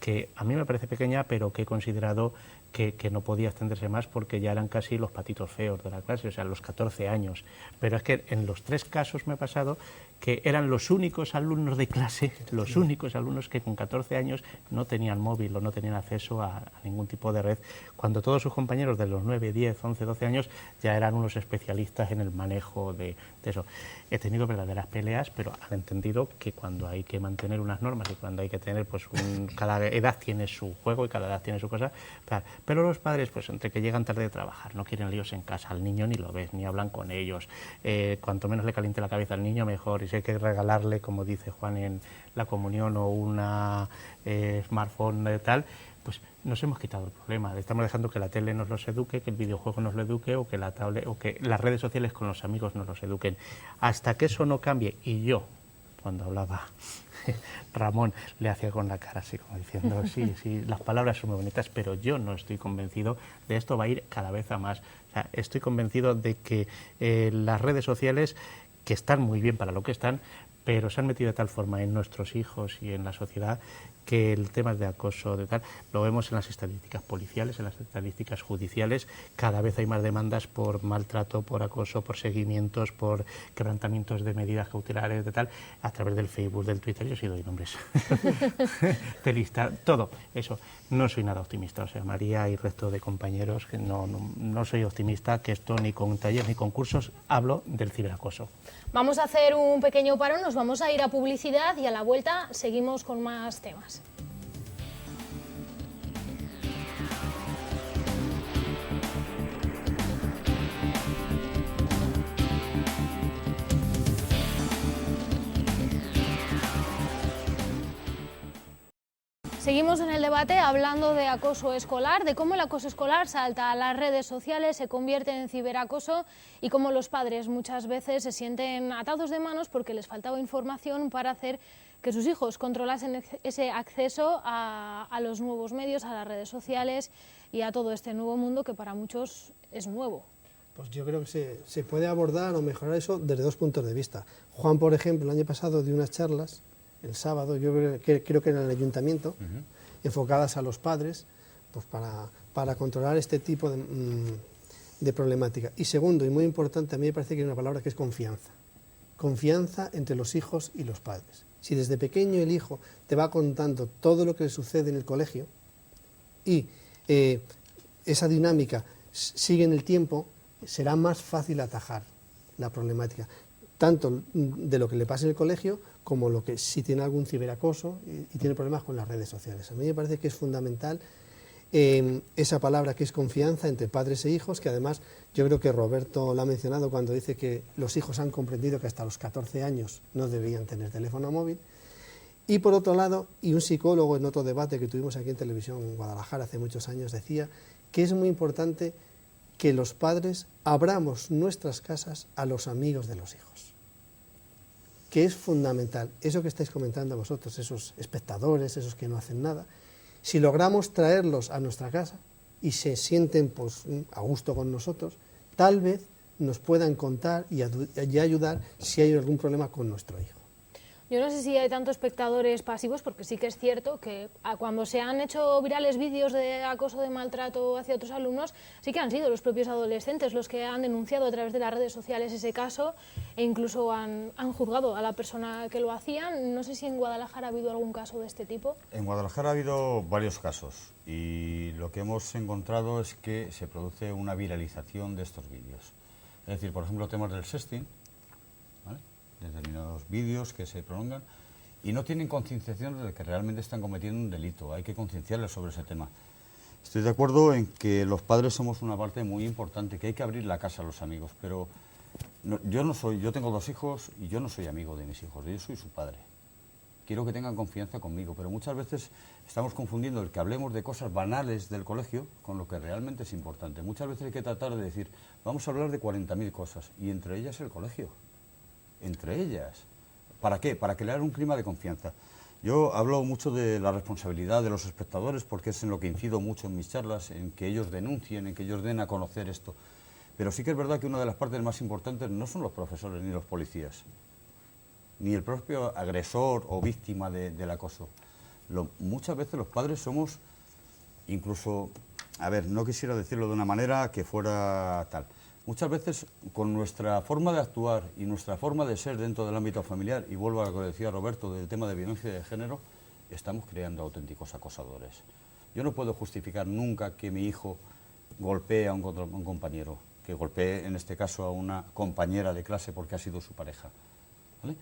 Speaker 2: que a mí me parece pequeña, pero que he considerado que no podía extenderse más porque ya eran casi los patitos feos de la clase, o sea, los 14 años. Pero es que en los 3 casos me ha pasado que eran los únicos alumnos de clase, los únicos alumnos que con 14 años no tenían móvil o no tenían acceso a ningún tipo de red, cuando todos sus compañeros de los 9, 10, 11, 12 años ya eran unos especialistas en el manejo de eso. He tenido verdaderas peleas, pero han entendido que cuando hay que mantener unas normas y cuando hay que tener, pues cada edad tiene su juego y cada edad tiene su cosa, pero los padres, pues entre que llegan tarde de trabajar, no quieren líos en casa, al niño ni lo ves, ni hablan con ellos, cuanto menos le caliente la cabeza al niño mejor, si hay que regalarle, como dice Juan, en la comunión o una smartphone tal, pues nos hemos quitado el problema. Le estamos dejando que la tele nos los eduque, que el videojuego nos lo eduque o que la tablet, o que las redes sociales con los amigos nos los eduquen. Hasta que eso no cambie, y yo, cuando hablaba Ramón, le hacía con la cara así como diciendo, sí, las palabras son muy bonitas, pero yo no estoy convencido de esto, va a ir cada vez a más. O sea, estoy convencido de que las redes sociales, que están muy bien para lo que están, pero se han metido de tal forma en nuestros hijos y en la sociedad que el tema de acoso, de tal, lo vemos en las estadísticas policiales, en las estadísticas judiciales. Cada vez hay más demandas por maltrato, por acoso, por seguimientos, por quebrantamientos de medidas cautelares, de tal, a través del Facebook, del Twitter. Yo sí doy nombres. De lista, todo eso. No soy nada optimista. O sea, María y resto de compañeros, que no soy optimista, que esto ni con talleres ni con cursos, hablo del ciberacoso.
Speaker 1: Vamos a hacer un pequeño parón, nos vamos a ir a publicidad y a la vuelta seguimos con más temas. Seguimos en el debate hablando de acoso escolar, de cómo el acoso escolar salta a las redes sociales, se convierte en ciberacoso y cómo los padres muchas veces se sienten atados de manos porque les faltaba información para hacer que sus hijos controlasen ese acceso a los nuevos medios, a las redes sociales y a todo este nuevo mundo que para muchos es nuevo.
Speaker 5: Pues yo creo que se puede abordar o mejorar eso desde dos puntos de vista. Juan, por ejemplo, el año pasado dio unas charlas, el sábado, yo creo que en el ayuntamiento, enfocadas a los padres, pues para controlar este tipo de problemática. Y segundo, y muy importante, a mí me parece que hay una palabra que es confianza. Confianza entre los hijos y los padres. Si desde pequeño el hijo te va contando todo lo que le sucede en el colegio y esa dinámica sigue en el tiempo, será más fácil atajar la problemática, tanto de lo que le pasa en el colegio como lo que si tiene algún ciberacoso y tiene problemas con las redes sociales. A mí me parece que es fundamental esa palabra que es confianza entre padres e hijos, que además yo creo que Roberto lo ha mencionado cuando dice que los hijos han comprendido que hasta los 14 años no deberían tener teléfono móvil. Y por otro lado, y un psicólogo en otro debate que tuvimos aquí en televisión en Guadalajara hace muchos años decía que es muy importante que los padres abramos nuestras casas a los amigos de los hijos, que es fundamental. Eso que estáis comentando vosotros, esos espectadores, esos que no hacen nada, si logramos traerlos a nuestra casa y se sienten pues, a gusto con nosotros, tal vez nos puedan contar y ayudar si hay algún problema con nuestro hijo.
Speaker 1: Yo no sé si hay tantos espectadores pasivos, porque sí que es cierto que cuando se han hecho virales vídeos de acoso, de maltrato hacia otros alumnos, sí que han sido los propios adolescentes los que han denunciado a través de las redes sociales ese caso e incluso han juzgado a la persona que lo hacía. No sé si en Guadalajara ha habido algún caso de este tipo.
Speaker 3: En Guadalajara ha habido varios casos y lo que hemos encontrado es que se produce una viralización de estos vídeos. Es decir, por ejemplo, temas del sexting, ¿vale?, determinados vídeos que se prolongan y no tienen concienciación de que realmente están cometiendo un delito. Hay que concienciarles sobre ese tema. Estoy de acuerdo en que los padres somos una parte muy importante, que hay que abrir la casa a los amigos, pero yo tengo 2 hijos y yo no soy amigo de mis hijos, yo soy su padre. Quiero que tengan confianza conmigo, pero muchas veces estamos confundiendo el que hablemos de cosas banales del colegio con lo que realmente es importante. Muchas veces hay que tratar de decir, vamos a hablar de 40.000 cosas y entre ellas el colegio. Entre ellas. ¿Para qué? Para crear un clima de confianza. Yo hablo mucho de la responsabilidad de los espectadores porque es en lo que incido mucho en mis charlas, en que ellos denuncien, en que ellos den a conocer esto. Pero sí que es verdad que una de las partes más importantes no son los profesores ni los policías, ni el propio agresor o víctima del acoso. Muchas veces los padres somos incluso, no quisiera decirlo de una manera que fuera tal. Muchas veces con nuestra forma de actuar y nuestra forma de ser dentro del ámbito familiar, y vuelvo a lo que decía Roberto del tema de violencia de género, estamos creando auténticos acosadores. Yo no puedo justificar nunca que mi hijo golpee a un compañero, que golpee en este caso a una compañera de clase porque ha sido su pareja, ¿vale?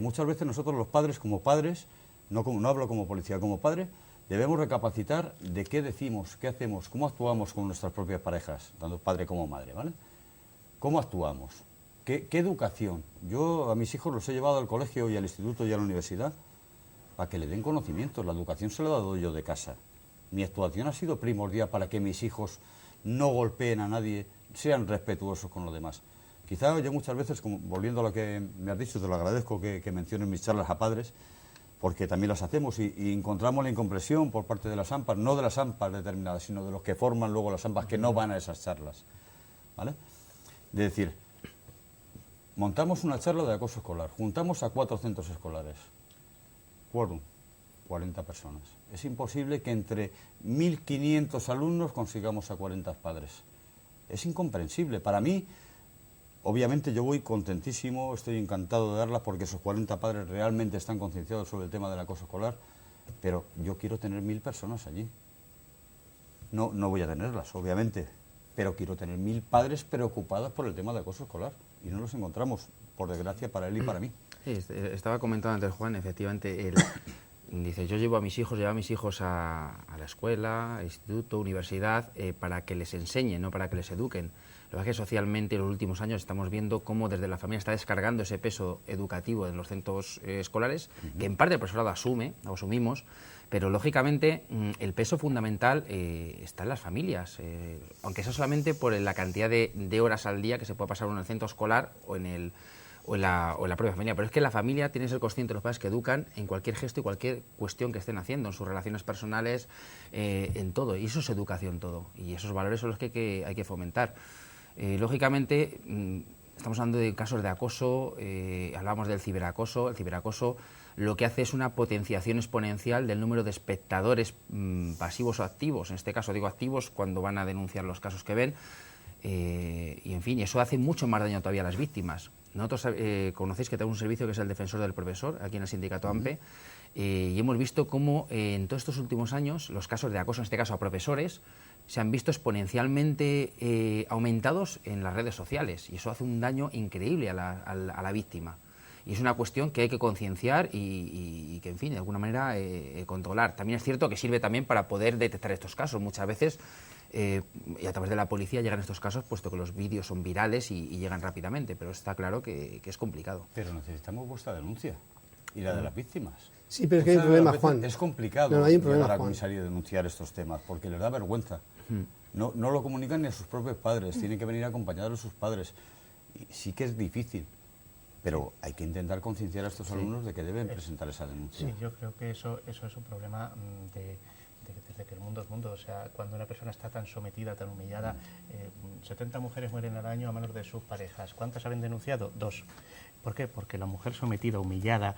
Speaker 3: Muchas veces nosotros los padres, como padres, no hablo como policía, como padre, debemos recapacitar de qué decimos, qué hacemos, cómo actuamos con nuestras propias parejas, tanto padre como madre, ¿vale? ¿Cómo actuamos? ¿Qué educación? Yo a mis hijos los he llevado al colegio y al instituto y a la universidad para que le den conocimientos. La educación se la he dado yo de casa. Mi actuación ha sido primordial para que mis hijos no golpeen a nadie, sean respetuosos con los demás. Quizá yo muchas veces, como, volviendo a lo que me has dicho, te lo agradezco que menciones mis charlas a padres, porque también las hacemos y encontramos la incomprensión por parte de las AMPAs, no de las AMPAs determinadas, sino de los que forman luego las AMPAs que no van a esas charlas, ¿vale? De decir, montamos una charla de acoso escolar, juntamos a 4 centros escolares, quórum, 40 personas. Es imposible que entre 1.500 alumnos consigamos a 40 padres. Es incomprensible. Para mí, obviamente yo voy contentísimo, estoy encantado de darlas porque esos 40 padres realmente están concienciados sobre el tema del acoso escolar, pero yo quiero tener 1.000 personas allí. No voy a tenerlas, obviamente, pero quiero tener 1.000 padres preocupados por el tema del acoso escolar y no los encontramos, por desgracia, para él y para mí.
Speaker 4: Sí, estaba comentando antes Juan, efectivamente, dice, yo llevo a mis hijos a la escuela, instituto, universidad, para que les enseñen, no para que les eduquen. Lo que es que socialmente en los últimos años estamos viendo cómo desde la familia está descargando ese peso educativo en los centros escolares, que en parte el profesorado asumimos, pero lógicamente el peso fundamental está en las familias, aunque sea solamente por la cantidad de horas al día que se puede pasar uno en el centro escolar o en la propia familia. Pero es que la familia tiene que ser consciente de los padres que educan en cualquier gesto y cualquier cuestión que estén haciendo, en sus relaciones personales, en todo. Y eso es educación todo. Y esos valores son los que hay que fomentar. Lógicamente, estamos hablando de casos de acoso, hablamos del ciberacoso. El ciberacoso lo que hace es una potenciación exponencial del número de espectadores pasivos o activos. En este caso digo activos cuando van a denunciar los casos que ven. Y en fin, eso hace mucho más daño todavía a las víctimas. Nosotros conocéis que tenemos un servicio que es el defensor del profesor, aquí en el sindicato AMPE, y hemos visto cómo en todos estos últimos años los casos de acoso, en este caso a profesores, se han visto exponencialmente aumentados en las redes sociales, y eso hace un daño increíble a la víctima. Y es una cuestión que hay que concienciar y que, en fin, de alguna manera controlar. También es cierto que sirve también para poder detectar estos casos. Muchas veces, y a través de la policía llegan estos casos, puesto que los vídeos son virales y llegan rápidamente, pero está claro que es complicado.
Speaker 3: Pero necesitamos vuestra denuncia y la de las víctimas.
Speaker 5: Sí, pero es que hay un problema, Juan.
Speaker 3: Es complicado
Speaker 5: no, hay un problema,
Speaker 3: llegar a la
Speaker 5: Juan.
Speaker 3: comisaría y denunciar estos temas, porque les da vergüenza. No lo comunican ni a sus propios padres, tienen que venir acompañados de sus padres. Y sí que es difícil, pero hay que intentar concienciar a estos alumnos de que deben presentar esa denuncia.
Speaker 2: Sí, yo creo que eso es un problema desde que el mundo es mundo. O sea, cuando una persona está tan sometida, tan humillada, 70 mujeres mueren al año a manos de sus parejas. ¿Cuántas habían denunciado? 2. ¿Por qué? Porque la mujer sometida, humillada,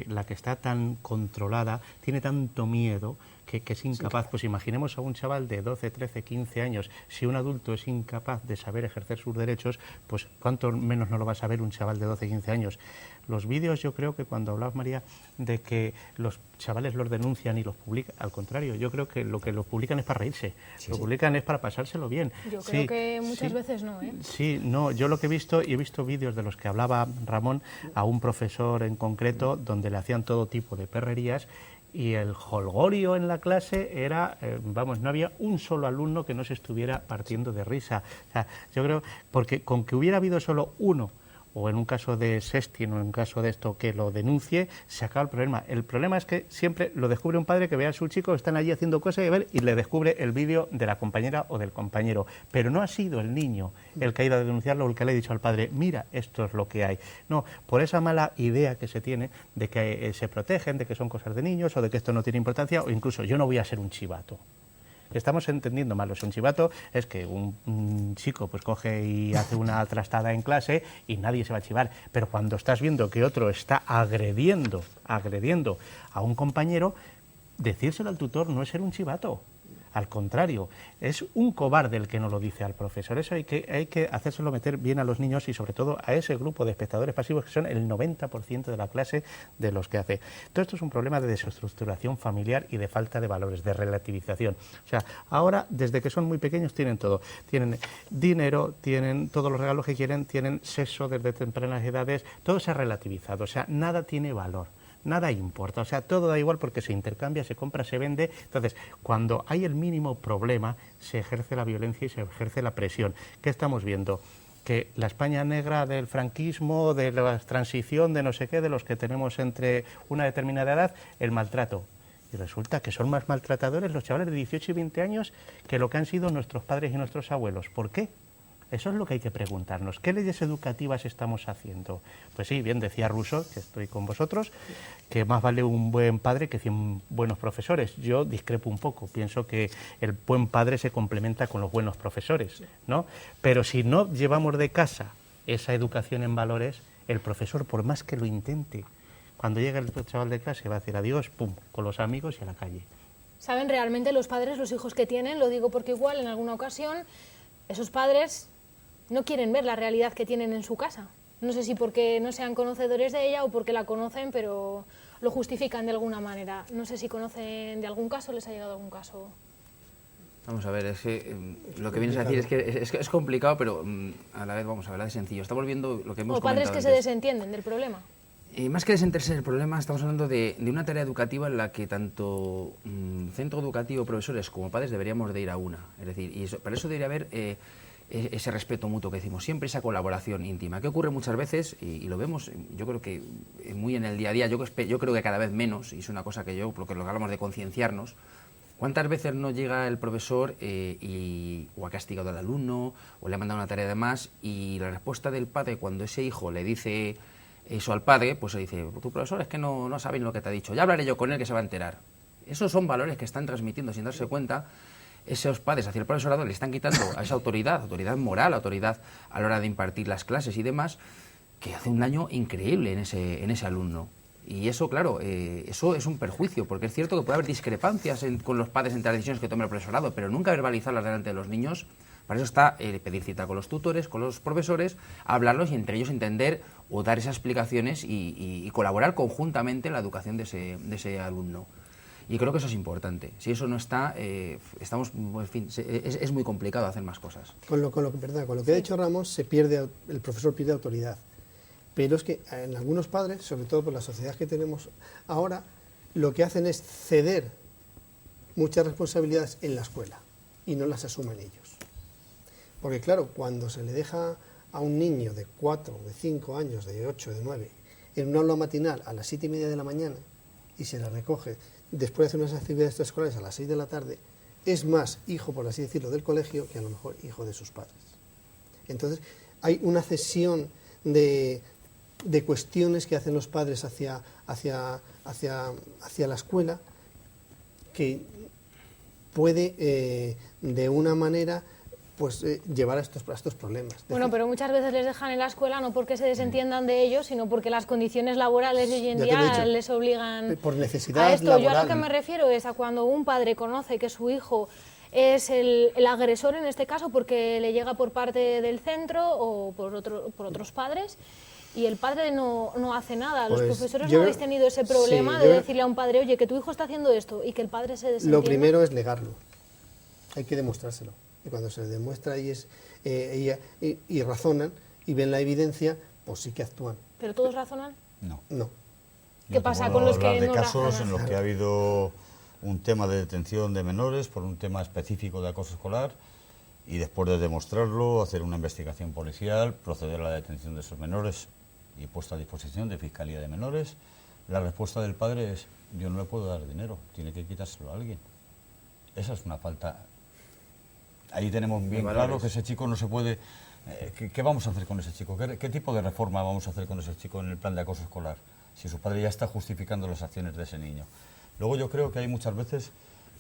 Speaker 2: la que está tan controlada, tiene tanto miedo que es incapaz. Pues imaginemos a un chaval de 12, 13, 15 años, si un adulto es incapaz de saber ejercer sus derechos, pues cuánto menos no lo va a saber un chaval de 12, 15 años. Los vídeos, yo creo que cuando hablabas, María, de que los chavales los denuncian y los publican, al contrario, yo creo que lo publican es para reírse, lo publican es para pasárselo bien.
Speaker 1: Yo creo que muchas veces no, ¿eh?
Speaker 2: Sí, no, yo lo que he visto, y he visto vídeos de los que hablaba Ramón, a un profesor en concreto, donde le hacían todo tipo de perrerías, y el jolgorio en la clase era, no había un solo alumno que no se estuviera partiendo de risa. O sea, yo creo, porque con que hubiera habido solo uno, o en un caso de sexting o en un caso de esto que lo denuncie, se acaba el problema. El problema es que siempre lo descubre un padre que ve a su chico, están allí haciendo cosas y le descubre el vídeo de la compañera o del compañero. Pero no ha sido el niño el que ha ido a denunciarlo o el que le ha dicho al padre, mira, esto es lo que hay. No, por esa mala idea que se tiene de que se protegen, de que son cosas de niños o de que esto no tiene importancia, o incluso yo no voy a ser un chivato. Estamos entendiendo mal. Un chivato es que un chico pues coge y hace una trastada en clase y nadie se va a chivar. Pero cuando estás viendo que otro está agrediendo a un compañero, decírselo al tutor no es ser un chivato. Al contrario, es un cobarde el que no lo dice al profesor. Eso hay que hacérselo meter bien a los niños y sobre todo a ese grupo de espectadores pasivos que son el 90% de la clase de los que hace. Todo esto es un problema de desestructuración familiar y de falta de valores, de relativización. O sea, ahora, desde que son muy pequeños, tienen todo. Tienen dinero, tienen todos los regalos que quieren, tienen sexo desde tempranas edades, todo se ha relativizado. O sea, nada tiene valor. Nada importa, o sea, todo da igual porque se intercambia, se compra, se vende. Entonces, cuando hay el mínimo problema, se ejerce la violencia y se ejerce la presión. ¿Qué estamos viendo? que la España negra del franquismo, de la transición, de no sé qué, de los que tenemos entre una determinada edad, el maltrato. Y resulta que son más maltratadores los chavales de 18 y 20 años que lo que han sido nuestros padres y nuestros abuelos. ¿Por qué? Eso es lo que hay que preguntarnos. ¿Qué leyes educativas estamos haciendo? Pues sí, bien decía Rousseau, que estoy con vosotros, que más vale un buen padre que 100 buenos profesores. Yo discrepo un poco, pienso que el buen padre se complementa con los buenos profesores, ¿no? Pero si no llevamos de casa esa educación en valores, el profesor, por más que lo intente, cuando llega el chaval de clase va a decir adiós, pum, con los amigos y a la calle.
Speaker 1: ¿Saben realmente los padres los hijos que tienen? Lo digo porque igual en alguna ocasión esos padres no quieren ver la realidad que tienen en su casa. No sé si porque no sean conocedores de ella o porque la conocen, pero lo justifican de alguna manera. No sé si conocen de algún caso, les ha llegado algún caso.
Speaker 4: Vamos a ver, es que lo que vienes a decir es que es complicado, pero a la vez, vamos a ver, es sencillo. Estamos viendo lo que hemos
Speaker 1: O padres
Speaker 4: comentado
Speaker 1: que se
Speaker 4: antes.
Speaker 1: desentienden del problema.
Speaker 4: Y más que desentenderse del problema, estamos hablando de una tarea educativa en la que tanto centro educativo, profesores como padres deberíamos de ir a una. Es decir, para eso debería haber ese respeto mutuo que decimos siempre, esa colaboración íntima. ¿Qué ocurre muchas veces? Y lo vemos, yo creo que muy en el día a día, yo creo que cada vez menos, y es una cosa que porque lo que hablamos de concienciarnos. ¿Cuántas veces no llega el profesor o ha castigado al alumno o le ha mandado una tarea de más y la respuesta del padre cuando ese hijo le dice eso al padre, pues se dice, tu profesor es que no sabe lo que te ha dicho, ya hablaré yo con él que se va a enterar? Esos son valores que están transmitiendo sin darse cuenta esos padres hacia el profesorado, le están quitando a esa autoridad moral, autoridad a la hora de impartir las clases y demás, que hace un daño increíble en ese alumno. Y eso, claro, eso es un perjuicio, porque es cierto que puede haber discrepancias con los padres entre las decisiones que tome el profesorado, pero nunca verbalizarlas delante de los niños. Para eso está pedir cita con los tutores, con los profesores, hablarlos y entre ellos entender o dar esas explicaciones y colaborar conjuntamente en la educación de ese alumno. Y creo que eso es importante. Si eso no está, estamos, en fin, es muy complicado hacer más cosas.
Speaker 5: Con lo que ha dicho Ramos, el profesor pierde autoridad. Pero es que en algunos padres, sobre todo por la sociedad que tenemos ahora, lo que hacen es ceder muchas responsabilidades en la escuela y no las asumen ellos. Porque claro, cuando se le deja a un niño de 4, de 5 años, de 8, de 9, en un aula matinal a las 7:30 de la mañana y se la recoge después de hacer unas actividades escolares a las 6 de la tarde, es más hijo, por así decirlo, del colegio que a lo mejor hijo de sus padres. Entonces, hay una cesión de cuestiones que hacen los padres hacia la escuela que puede, de una manera, pues llevar a estos problemas.
Speaker 1: Bueno, pero muchas veces les dejan en la escuela no porque se desentiendan de ellos, sino porque las condiciones laborales de hoy en día les obligan
Speaker 5: por necesidad
Speaker 1: a esto.
Speaker 5: laboral.
Speaker 1: Yo a lo que me refiero es a cuando un padre conoce que su hijo es el agresor en este caso porque le llega por parte del centro o por otros padres y el padre no hace nada. Los profesores no habéis tenido ese problema de decirle a un padre, oye, que tu hijo está haciendo esto y que el padre se desentienda.
Speaker 5: Lo primero es negarlo, hay que demostrárselo. Y cuando se le demuestra y razonan y ven la evidencia, pues sí que actúan.
Speaker 1: ¿Pero todos razonan?
Speaker 5: No.
Speaker 1: ¿Qué pasa con los que no
Speaker 3: casos
Speaker 1: razonan?
Speaker 3: en los que ha habido un tema de detención de menores por un tema específico de acoso escolar y después de demostrarlo, hacer una investigación policial, proceder a la detención de esos menores y puesto a disposición de Fiscalía de Menores. La respuesta del padre es, yo no le puedo dar dinero, tiene que quitárselo a alguien. Esa es una falta. Ahí tenemos bien claro que ese chico no se puede... ¿Qué vamos a hacer con ese chico? ¿Qué tipo de reforma vamos a hacer con ese chico en el plan de acoso escolar? Si su padre ya está justificando las acciones de ese niño. Luego yo creo que hay muchas veces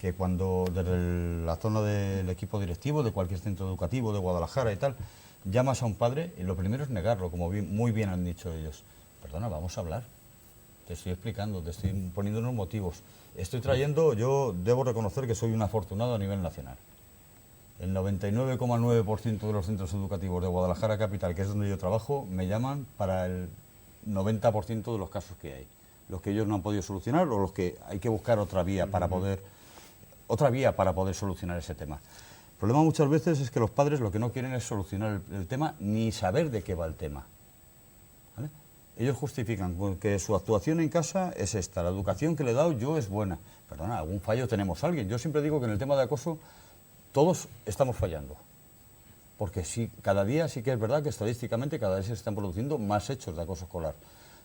Speaker 3: que cuando desde la zona del equipo directivo, de cualquier centro educativo, de Guadalajara y tal, llamas a un padre y lo primero es negarlo, como muy bien han dicho ellos. Perdona, vamos a hablar. Te estoy explicando, te estoy poniendo unos motivos. Yo debo reconocer que soy un afortunado a nivel nacional. El 99,9% de los centros educativos de Guadalajara capital, que es donde yo trabajo, me llaman para el 90% de los casos que hay. Los que ellos no han podido solucionar o los que hay que buscar otra vía para poder solucionar ese tema. El problema muchas veces es que los padres lo que no quieren es solucionar el tema ni saber de qué va el tema. ¿Vale? Ellos justifican que su actuación en casa es esta, la educación que le he dado yo es buena. Perdona, algún fallo tenemos alguien. Yo siempre digo que en el tema de acoso todos estamos fallando. porque sí, cada día sí que es verdad que estadísticamente cada vez se están produciendo más hechos de acoso escolar.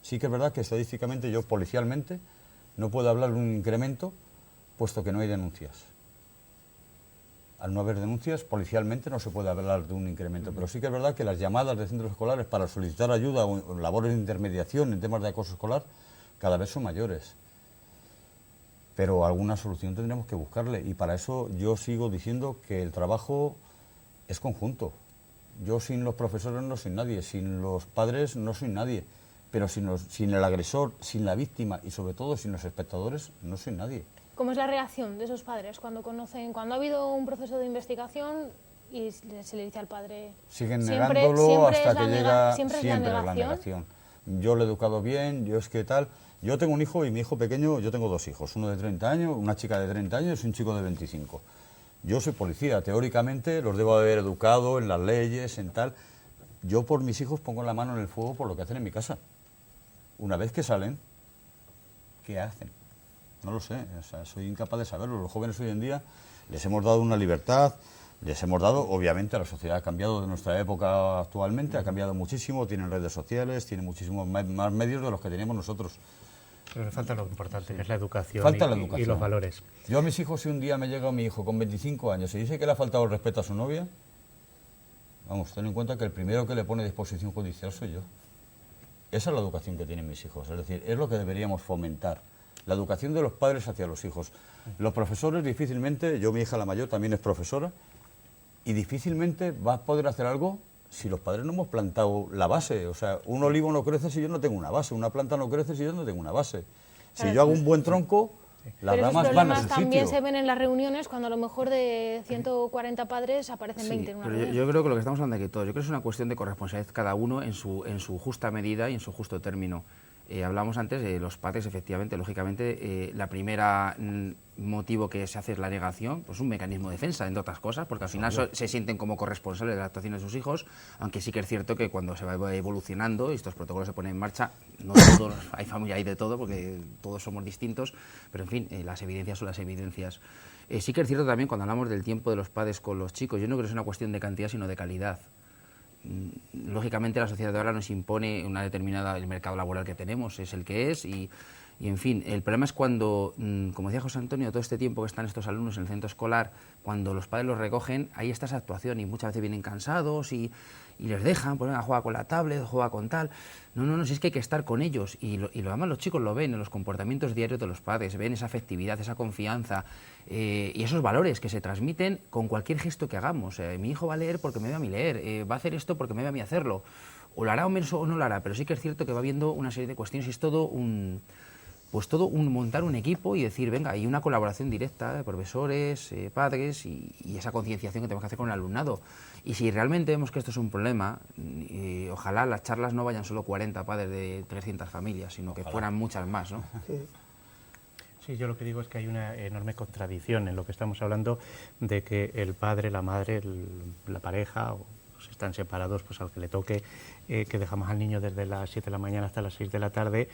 Speaker 3: Sí que es verdad que estadísticamente yo policialmente no puedo hablar de un incremento puesto que no hay denuncias. Al no haber denuncias, policialmente no se puede hablar de un incremento, pero sí que es verdad que las llamadas de centros escolares para solicitar ayuda o labores de intermediación en temas de acoso escolar cada vez son mayores. Pero alguna solución tendremos que buscarle y para eso yo sigo diciendo que el trabajo es conjunto. Yo sin los profesores no soy nadie, sin los padres no soy nadie, pero sin el agresor, sin la víctima y sobre todo sin los espectadores no soy nadie.
Speaker 1: ¿Cómo es la reacción de esos padres cuando ha habido un proceso de investigación y se le dice al padre?
Speaker 3: Siguen negándolo hasta que llega
Speaker 1: siempre
Speaker 3: la negación. Yo lo he educado bien, yo es que tal. Yo tengo un hijo y mi hijo pequeño, yo tengo 2 hijos, uno de 30 años, una chica de 30 años y un chico de 25. Yo soy policía, teóricamente los debo haber educado en las leyes, en tal. Yo por mis hijos pongo la mano en el fuego por lo que hacen en mi casa. Una vez que salen, ¿qué hacen? No lo sé, o sea, soy incapaz de saberlo. Los jóvenes hoy en día les hemos dado una libertad, les hemos dado, obviamente la sociedad ha cambiado de nuestra época actualmente, ha cambiado muchísimo, tienen redes sociales, tienen muchísimos más medios de los que teníamos nosotros.
Speaker 2: Pero le falta lo importante, que es la educación, y los valores.
Speaker 3: Yo a mis hijos, si un día me llega mi hijo con 25 años y dice que le ha faltado el respeto a su novia, vamos, ten en cuenta que el primero que le pone disposición judicial soy yo. Esa es la educación que tienen mis hijos, es decir, es lo que deberíamos fomentar. La educación de los padres hacia los hijos. Los profesores difícilmente, mi hija la mayor también es profesora, y difícilmente va a poder hacer algo si los padres no hemos plantado la base. O sea, un olivo no crece si yo no tengo una base, una planta no crece si yo no tengo una base. Si yo hago un buen tronco, las ramas van a su sitio.
Speaker 1: También se ven en las reuniones cuando a lo mejor de 140 padres aparecen 20 en una reunión.
Speaker 4: Yo creo que lo que estamos hablando aquí todos, yo creo que es una cuestión de corresponsabilidad cada uno en su justa medida y en su justo término. Hablamos antes de los padres, efectivamente, lógicamente, la primera motivo que se hace es la negación, pues un mecanismo de defensa, entre otras cosas, porque al final se sienten como corresponsables de la actuación de sus hijos, aunque sí que es cierto que cuando se va evolucionando y estos protocolos se ponen en marcha, no todos, hay familia, hay de todo, porque todos somos distintos, pero en fin, las evidencias son las evidencias. Sí que es cierto también cuando hablamos del tiempo de los padres con los chicos, yo no creo que es una cuestión de cantidad, sino de calidad. Lógicamente la sociedad de ahora nos impone una determinada, el mercado laboral que tenemos es el que es y en fin, el problema es cuando, como decía José Antonio, todo este tiempo que están estos alumnos en el centro escolar, cuando los padres los recogen, ahí está esa actuación y muchas veces vienen cansados y les dejan, pues venga, juega con la tablet, juega con tal. No, si es que hay que estar con ellos y lo además los chicos lo ven en los comportamientos diarios de los padres, ven esa afectividad, esa confianza y esos valores que se transmiten con cualquier gesto que hagamos. Mi hijo va a leer porque me ve a mí leer, va a hacer esto porque me ve a mí hacerlo, o lo hará o no lo hará, pero sí que es cierto que va viendo una serie de cuestiones y es todo montar un equipo y decir, venga, hay una colaboración directa de profesores, padres y esa concienciación que tenemos que hacer con el alumnado. Y si realmente vemos que esto es un problema, ojalá las charlas no vayan solo 40 padres de 300 familias, sino que fueran muchas más, ¿no?
Speaker 2: Sí, yo lo que digo es que hay una enorme contradicción en lo que estamos hablando de que el padre, la madre, la pareja, o si están separados, pues al que le toque, que dejamos al niño desde las 7 de la mañana hasta las 6 de la tarde,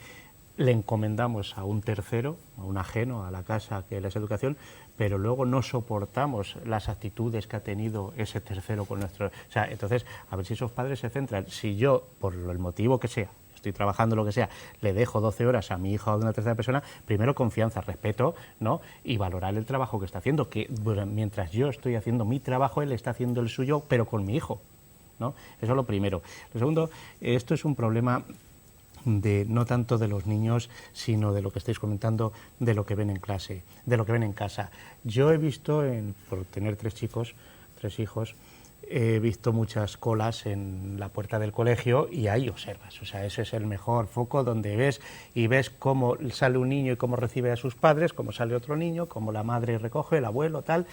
Speaker 2: le encomendamos a un tercero, a un ajeno, a la casa, que es educación, pero luego no soportamos las actitudes que ha tenido ese tercero con nuestro... O sea, entonces, a ver si esos padres se centran. Si yo, por el motivo que sea, estoy trabajando lo que sea, le dejo 12 horas a mi hija o a una tercera persona, primero confianza, respeto, ¿no? Y valorar el trabajo que está haciendo, que mientras yo estoy haciendo mi trabajo, él está haciendo el suyo, pero con mi hijo, ¿no? Eso es lo primero. Lo segundo, esto es un problema no tanto de los niños, sino de lo que estáis comentando, de lo que ven en clase, de lo que ven en casa. Yo he visto, por tener 3 hijos, he visto muchas colas en la puerta del colegio y ahí observas. O sea, ese es el mejor foco donde ves cómo sale un niño y cómo recibe a sus padres, cómo sale otro niño, cómo la madre recoge, el abuelo, tal.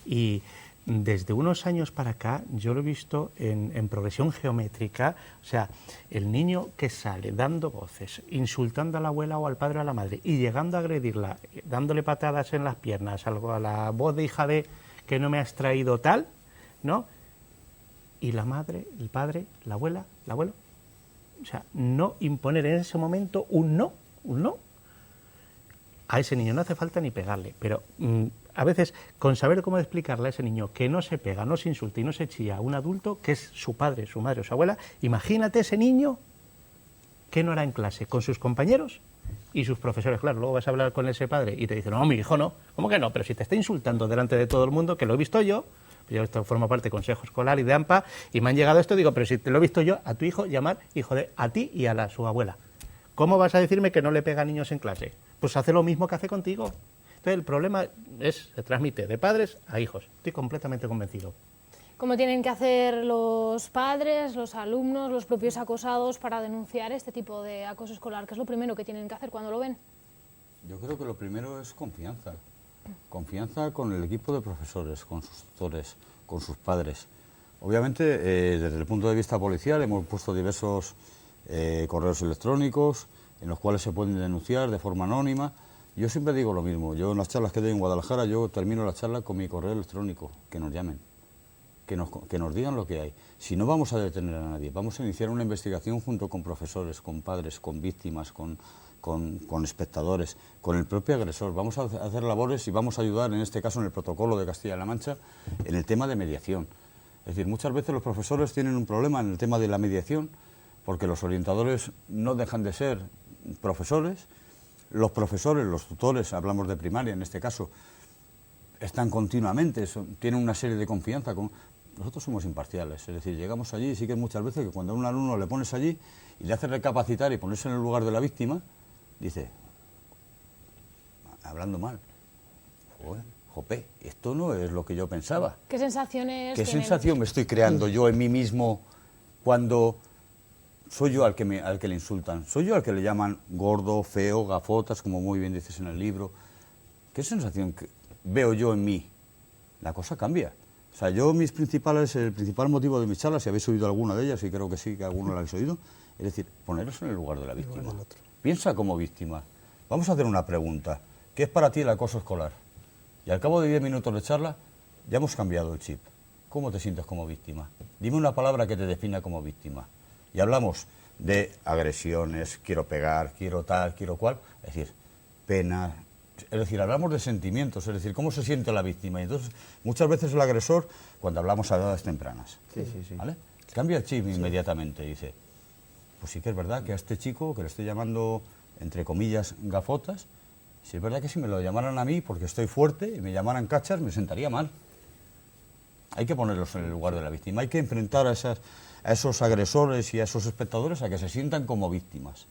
Speaker 2: Y desde unos años para acá yo lo he visto en progresión geométrica, o sea, el niño que sale dando voces, insultando a la abuela o al padre o a la madre y llegando a agredirla, dándole patadas en las piernas, algo a la voz de hija de que no me has traído tal, ¿no? Y la madre, el padre, la abuela, el abuelo, o sea, no imponer en ese momento un no. A ese niño no hace falta ni pegarle, pero a veces, con saber cómo explicarle a ese niño que no se pega, no se insulta y no se chilla a un adulto, que es su padre, su madre o su abuela, imagínate ese niño, ¿qué no hará en clase? Con sus compañeros y sus profesores. Claro, luego vas a hablar con ese padre y te dice, no, mi hijo no. ¿Cómo que no? Pero si te está insultando delante de todo el mundo, que lo he visto yo esto forma parte del Consejo Escolar y de AMPA, y me han llegado esto, digo, pero si te lo he visto yo, a tu hijo llamar hijo de a ti y a su abuela. ¿Cómo vas a decirme que no le pega a niños en clase? Pues hace lo mismo que hace contigo. Entonces el problema se transmite de padres a hijos. Estoy completamente convencido.
Speaker 1: ¿Cómo tienen que hacer los padres, los alumnos, los propios acosados para denunciar este tipo de acoso escolar? ¿Qué es lo primero que tienen que hacer cuando lo ven?
Speaker 3: Yo creo que lo primero es confianza. Confianza con el equipo de profesores, con sus tutores, con sus padres. Obviamente, desde el punto de vista policial, hemos puesto diversos correos electrónicos en los cuales se pueden denunciar de forma anónima. Yo siempre digo lo mismo. Yo en las charlas que doy en Guadalajara, yo termino la charla con mi correo electrónico, que nos llamen, que nos digan lo que hay. Si no vamos a detener a nadie, vamos a iniciar una investigación junto con profesores, con padres, con víctimas, con espectadores, con el propio agresor. Vamos a hacer labores y vamos a ayudar, en este caso en el protocolo de Castilla-La Mancha, en el tema de mediación. Es decir, muchas veces los profesores tienen un problema en el tema de la mediación, porque los orientadores no dejan de ser profesores, los profesores, los tutores, hablamos de primaria en este caso, están continuamente, tienen una serie de confianza. Nosotros somos imparciales, es decir, llegamos allí y sí que muchas veces que cuando a un alumno le pones allí y le haces recapacitar y ponerse en el lugar de la víctima, dice, hablando mal, jope, esto no es lo que yo pensaba.
Speaker 1: ¿Qué sensaciones
Speaker 3: ¿Qué
Speaker 1: tienen?
Speaker 3: sensación me estoy creando yo en mí mismo cuando soy yo al que le insultan? Soy yo al que le llaman gordo, feo, gafotas, como muy bien dices en el libro. ¿Qué sensación veo yo en mí? La cosa cambia. O sea, el principal motivo de mis charlas, si habéis oído alguna de ellas, y creo que sí, que alguno la habéis oído, es decir, poneros en el lugar de la víctima. Piensa como víctima. Vamos a hacer una pregunta. ¿Qué es para ti el acoso escolar? Y al cabo de 10 minutos de charla, ya hemos cambiado el chip. ¿Cómo te sientes como víctima? Dime una palabra que te defina como víctima. Y hablamos de agresiones, quiero pegar, quiero tal, quiero cual. Es decir, pena. Es decir, hablamos de sentimientos, es decir, cómo se siente la víctima. Y entonces, muchas veces el agresor, cuando hablamos a edades tempranas, ¿vale? Cambia el chip inmediatamente y dice, pues sí que es verdad que a este chico, que le estoy llamando, entre comillas, gafotas, sí es verdad que si me lo llamaran a mí porque estoy fuerte y me llamaran cachas, me sentaría mal. Hay que ponerlos en el lugar de la víctima, hay que enfrentar a esos agresores y a esos espectadores a que se sientan como víctimas.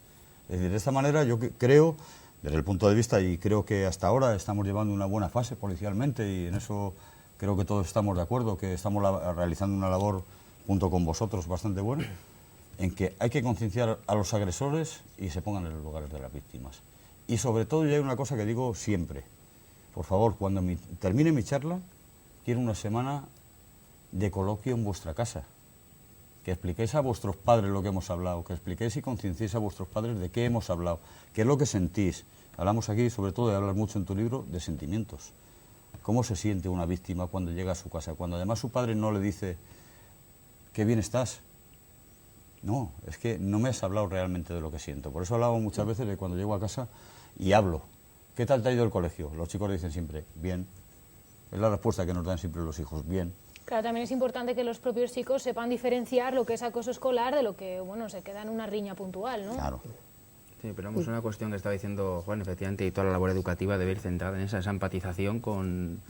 Speaker 3: Es decir, de esta manera yo creo, desde el punto de vista, y creo que hasta ahora estamos llevando una buena fase policialmente, y en eso creo que todos estamos de acuerdo, que estamos realizando una labor junto con vosotros bastante buena, en que hay que concienciar a los agresores y se pongan en los lugares de las víctimas. Y sobre todo, y hay una cosa que digo siempre, por favor, cuando termine mi charla, quiero una semana de coloquio en vuestra casa, que expliquéis a vuestros padres lo que hemos hablado, que expliquéis y concienciéis a vuestros padres de qué hemos hablado, qué es lo que sentís. Hablamos aquí, sobre todo, de hablar mucho en tu libro, de sentimientos. ¿Cómo se siente una víctima cuando llega a su casa? Cuando además su padre no le dice, qué bien estás. No, es que no me has hablado realmente de lo que siento. Por eso hablaba muchas veces de cuando llego a casa y hablo. ¿Qué tal te ha ido el colegio? Los chicos dicen siempre, bien. Es la respuesta que nos dan siempre los hijos, bien.
Speaker 1: Claro, también es importante que los propios chicos sepan diferenciar lo que es acoso escolar de lo que, bueno, se queda en una riña puntual, ¿no?
Speaker 3: Claro.
Speaker 4: Sí, pero vamos, una cuestión que estaba diciendo Juan, efectivamente, y toda la labor educativa debe ir centrada en esa empatización con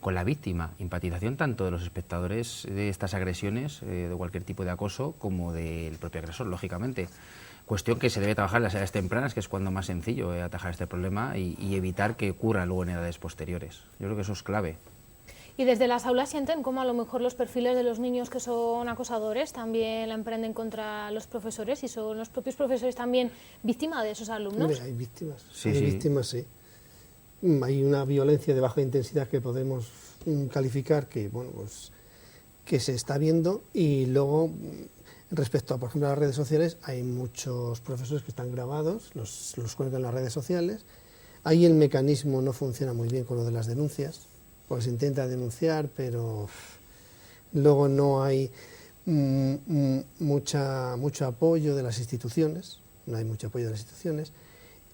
Speaker 4: la víctima. Empatización tanto de los espectadores de estas agresiones, de cualquier tipo de acoso, como del propio agresor, lógicamente. Cuestión que se debe trabajar en las edades tempranas, que es cuando más sencillo atajar este problema y evitar que ocurra luego en edades posteriores. Yo creo que eso es clave.
Speaker 1: Y desde las aulas sienten como a lo mejor los perfiles de los niños que son acosadores también la emprenden contra los profesores, y son los propios profesores también víctimas de esos alumnos.
Speaker 5: Hombre, hay víctimas,
Speaker 4: Sí,
Speaker 5: hay
Speaker 4: sí.
Speaker 5: víctimas, sí. Hay una violencia de baja intensidad que podemos calificar que, bueno, pues, que se está viendo, y luego respecto a, por ejemplo, a las redes sociales, hay muchos profesores que están grabados, los cuelgan en las redes sociales. Ahí el mecanismo no funciona muy bien con lo de las denuncias, porque se intenta denunciar, pero luego no hay mucho apoyo de las instituciones,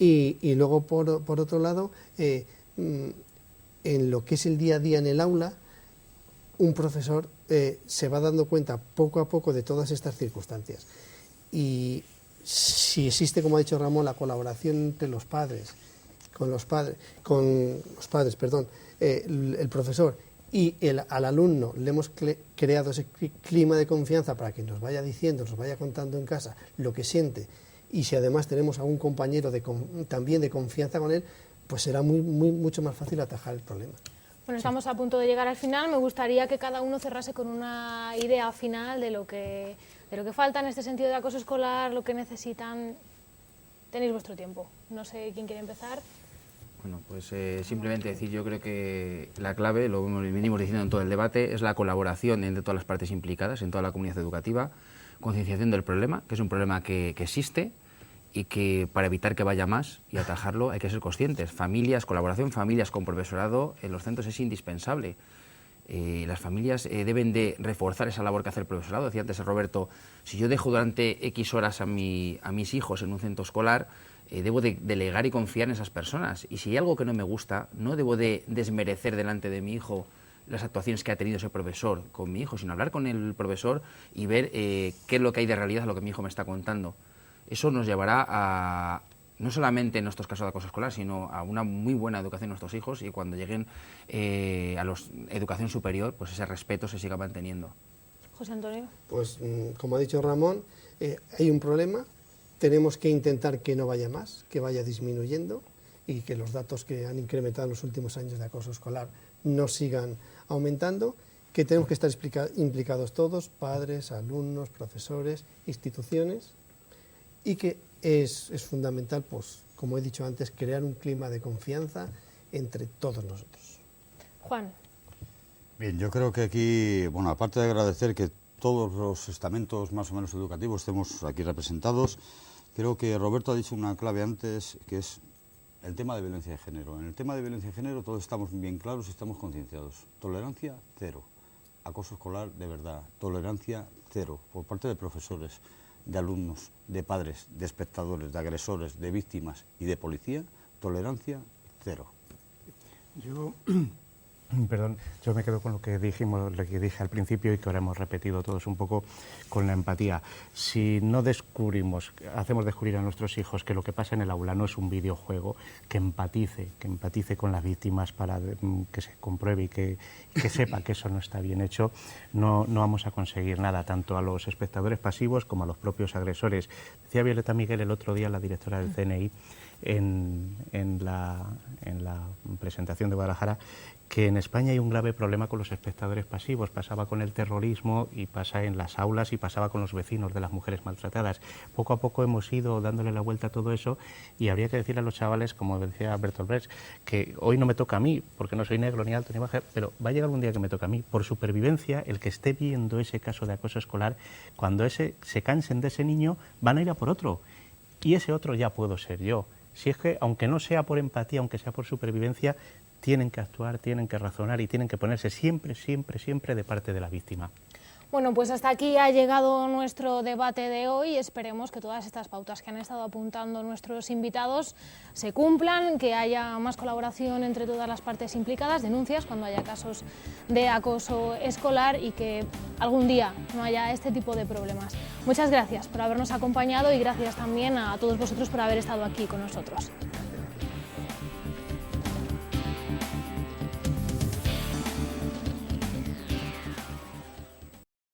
Speaker 5: y luego, por otro lado, en lo que es el día a día en el aula, un profesor se va dando cuenta poco a poco de todas estas circunstancias. Y si existe, como ha dicho Ramón, la colaboración entre los padres, el profesor y al alumno le hemos creado ese clima de confianza para que nos vaya diciendo, nos vaya contando en casa lo que siente, y si además tenemos a un compañero también de confianza con él, pues será mucho más fácil atajar el problema.
Speaker 1: Bueno, estamos a punto de llegar al final. Me gustaría que cada uno cerrase con una idea final de lo que falta en este sentido de acoso escolar, lo que necesitan. Tenéis vuestro tiempo. No sé quién quiere empezar.
Speaker 4: Bueno, pues simplemente decir, yo creo que la clave, lo venimos diciendo en todo el debate, es la colaboración entre todas las partes implicadas, en toda la comunidad educativa, concienciación del problema, que es un problema que existe y que para evitar que vaya más y atajarlo hay que ser conscientes. Familias, colaboración, familias con profesorado en los centros es indispensable. Las familias deben de reforzar esa labor que hace el profesorado. Decía antes Roberto, si yo dejo durante X horas a mis hijos en un centro escolar, debo de delegar y confiar en esas personas. Y si hay algo que no me gusta, no debo de desmerecer delante de mi hijo las actuaciones que ha tenido ese profesor con mi hijo, sino hablar con el profesor y ver qué es lo que hay de realidad, lo que mi hijo me está contando. Eso nos llevará a, no solamente en nuestros casos de acoso escolar, sino a una muy buena educación de nuestros hijos, y cuando lleguen a la educación superior, pues ese respeto se siga manteniendo.
Speaker 1: José Antonio.
Speaker 5: Pues como ha dicho Ramón, hay un problema, tenemos que intentar que no vaya más, que vaya disminuyendo, y que los datos que han incrementado en los últimos años de acoso escolar no sigan aumentando, que tenemos que estar implicados todos, padres, alumnos, profesores, instituciones, y que es fundamental, pues, como he dicho antes, crear un clima de confianza entre todos nosotros.
Speaker 1: Juan.
Speaker 3: Bien, yo creo que aquí, bueno, aparte de agradecer que todos los estamentos más o menos educativos estemos aquí representados, creo que Roberto ha dicho una clave antes, que es el tema de violencia de género. En el tema de violencia de género todos estamos bien claros y estamos concienciados. Tolerancia cero. Acoso escolar de verdad. Tolerancia cero por parte de profesores, de alumnos, de padres, de espectadores, de agresores, de víctimas y de policía. Tolerancia cero.
Speaker 2: Yo me quedo con lo que dijimos, lo que dije al principio y que ahora hemos repetido todos un poco, con la empatía. Si no hacemos descubrir a nuestros hijos que lo que pasa en el aula no es un videojuego, que empatice con las víctimas para que se compruebe y que sepa que eso no está bien hecho, no vamos a conseguir nada, tanto a los espectadores pasivos como a los propios agresores. Decía Violeta Miguel el otro día, la directora del CNI, en la presentación de Guadalajara, que en España hay un grave problema con los espectadores pasivos. Pasaba con el terrorismo y pasa en las aulas y pasaba con los vecinos de las mujeres maltratadas. Poco a poco hemos ido dándole la vuelta a todo eso, y habría que decirle a los chavales, como decía Bertolt Brecht, que hoy no me toca a mí, porque no soy negro, ni alto, ni bajo, pero va a llegar un día que me toca a mí. Por supervivencia, el que esté viendo ese caso de acoso escolar, cuando se cansen de ese niño, van a ir a por otro. Y ese otro ya puedo ser yo. Si es que, aunque no sea por empatía, aunque sea por supervivencia, tienen que actuar, tienen que razonar y tienen que ponerse siempre, siempre, siempre de parte de la víctima.
Speaker 1: Bueno, pues hasta aquí ha llegado nuestro debate de hoy. Esperemos que todas estas pautas que han estado apuntando nuestros invitados se cumplan, que haya más colaboración entre todas las partes implicadas, denuncias cuando haya casos de acoso escolar, y que algún día no haya este tipo de problemas. Muchas gracias por habernos acompañado y gracias también a todos vosotros por haber estado aquí con nosotros.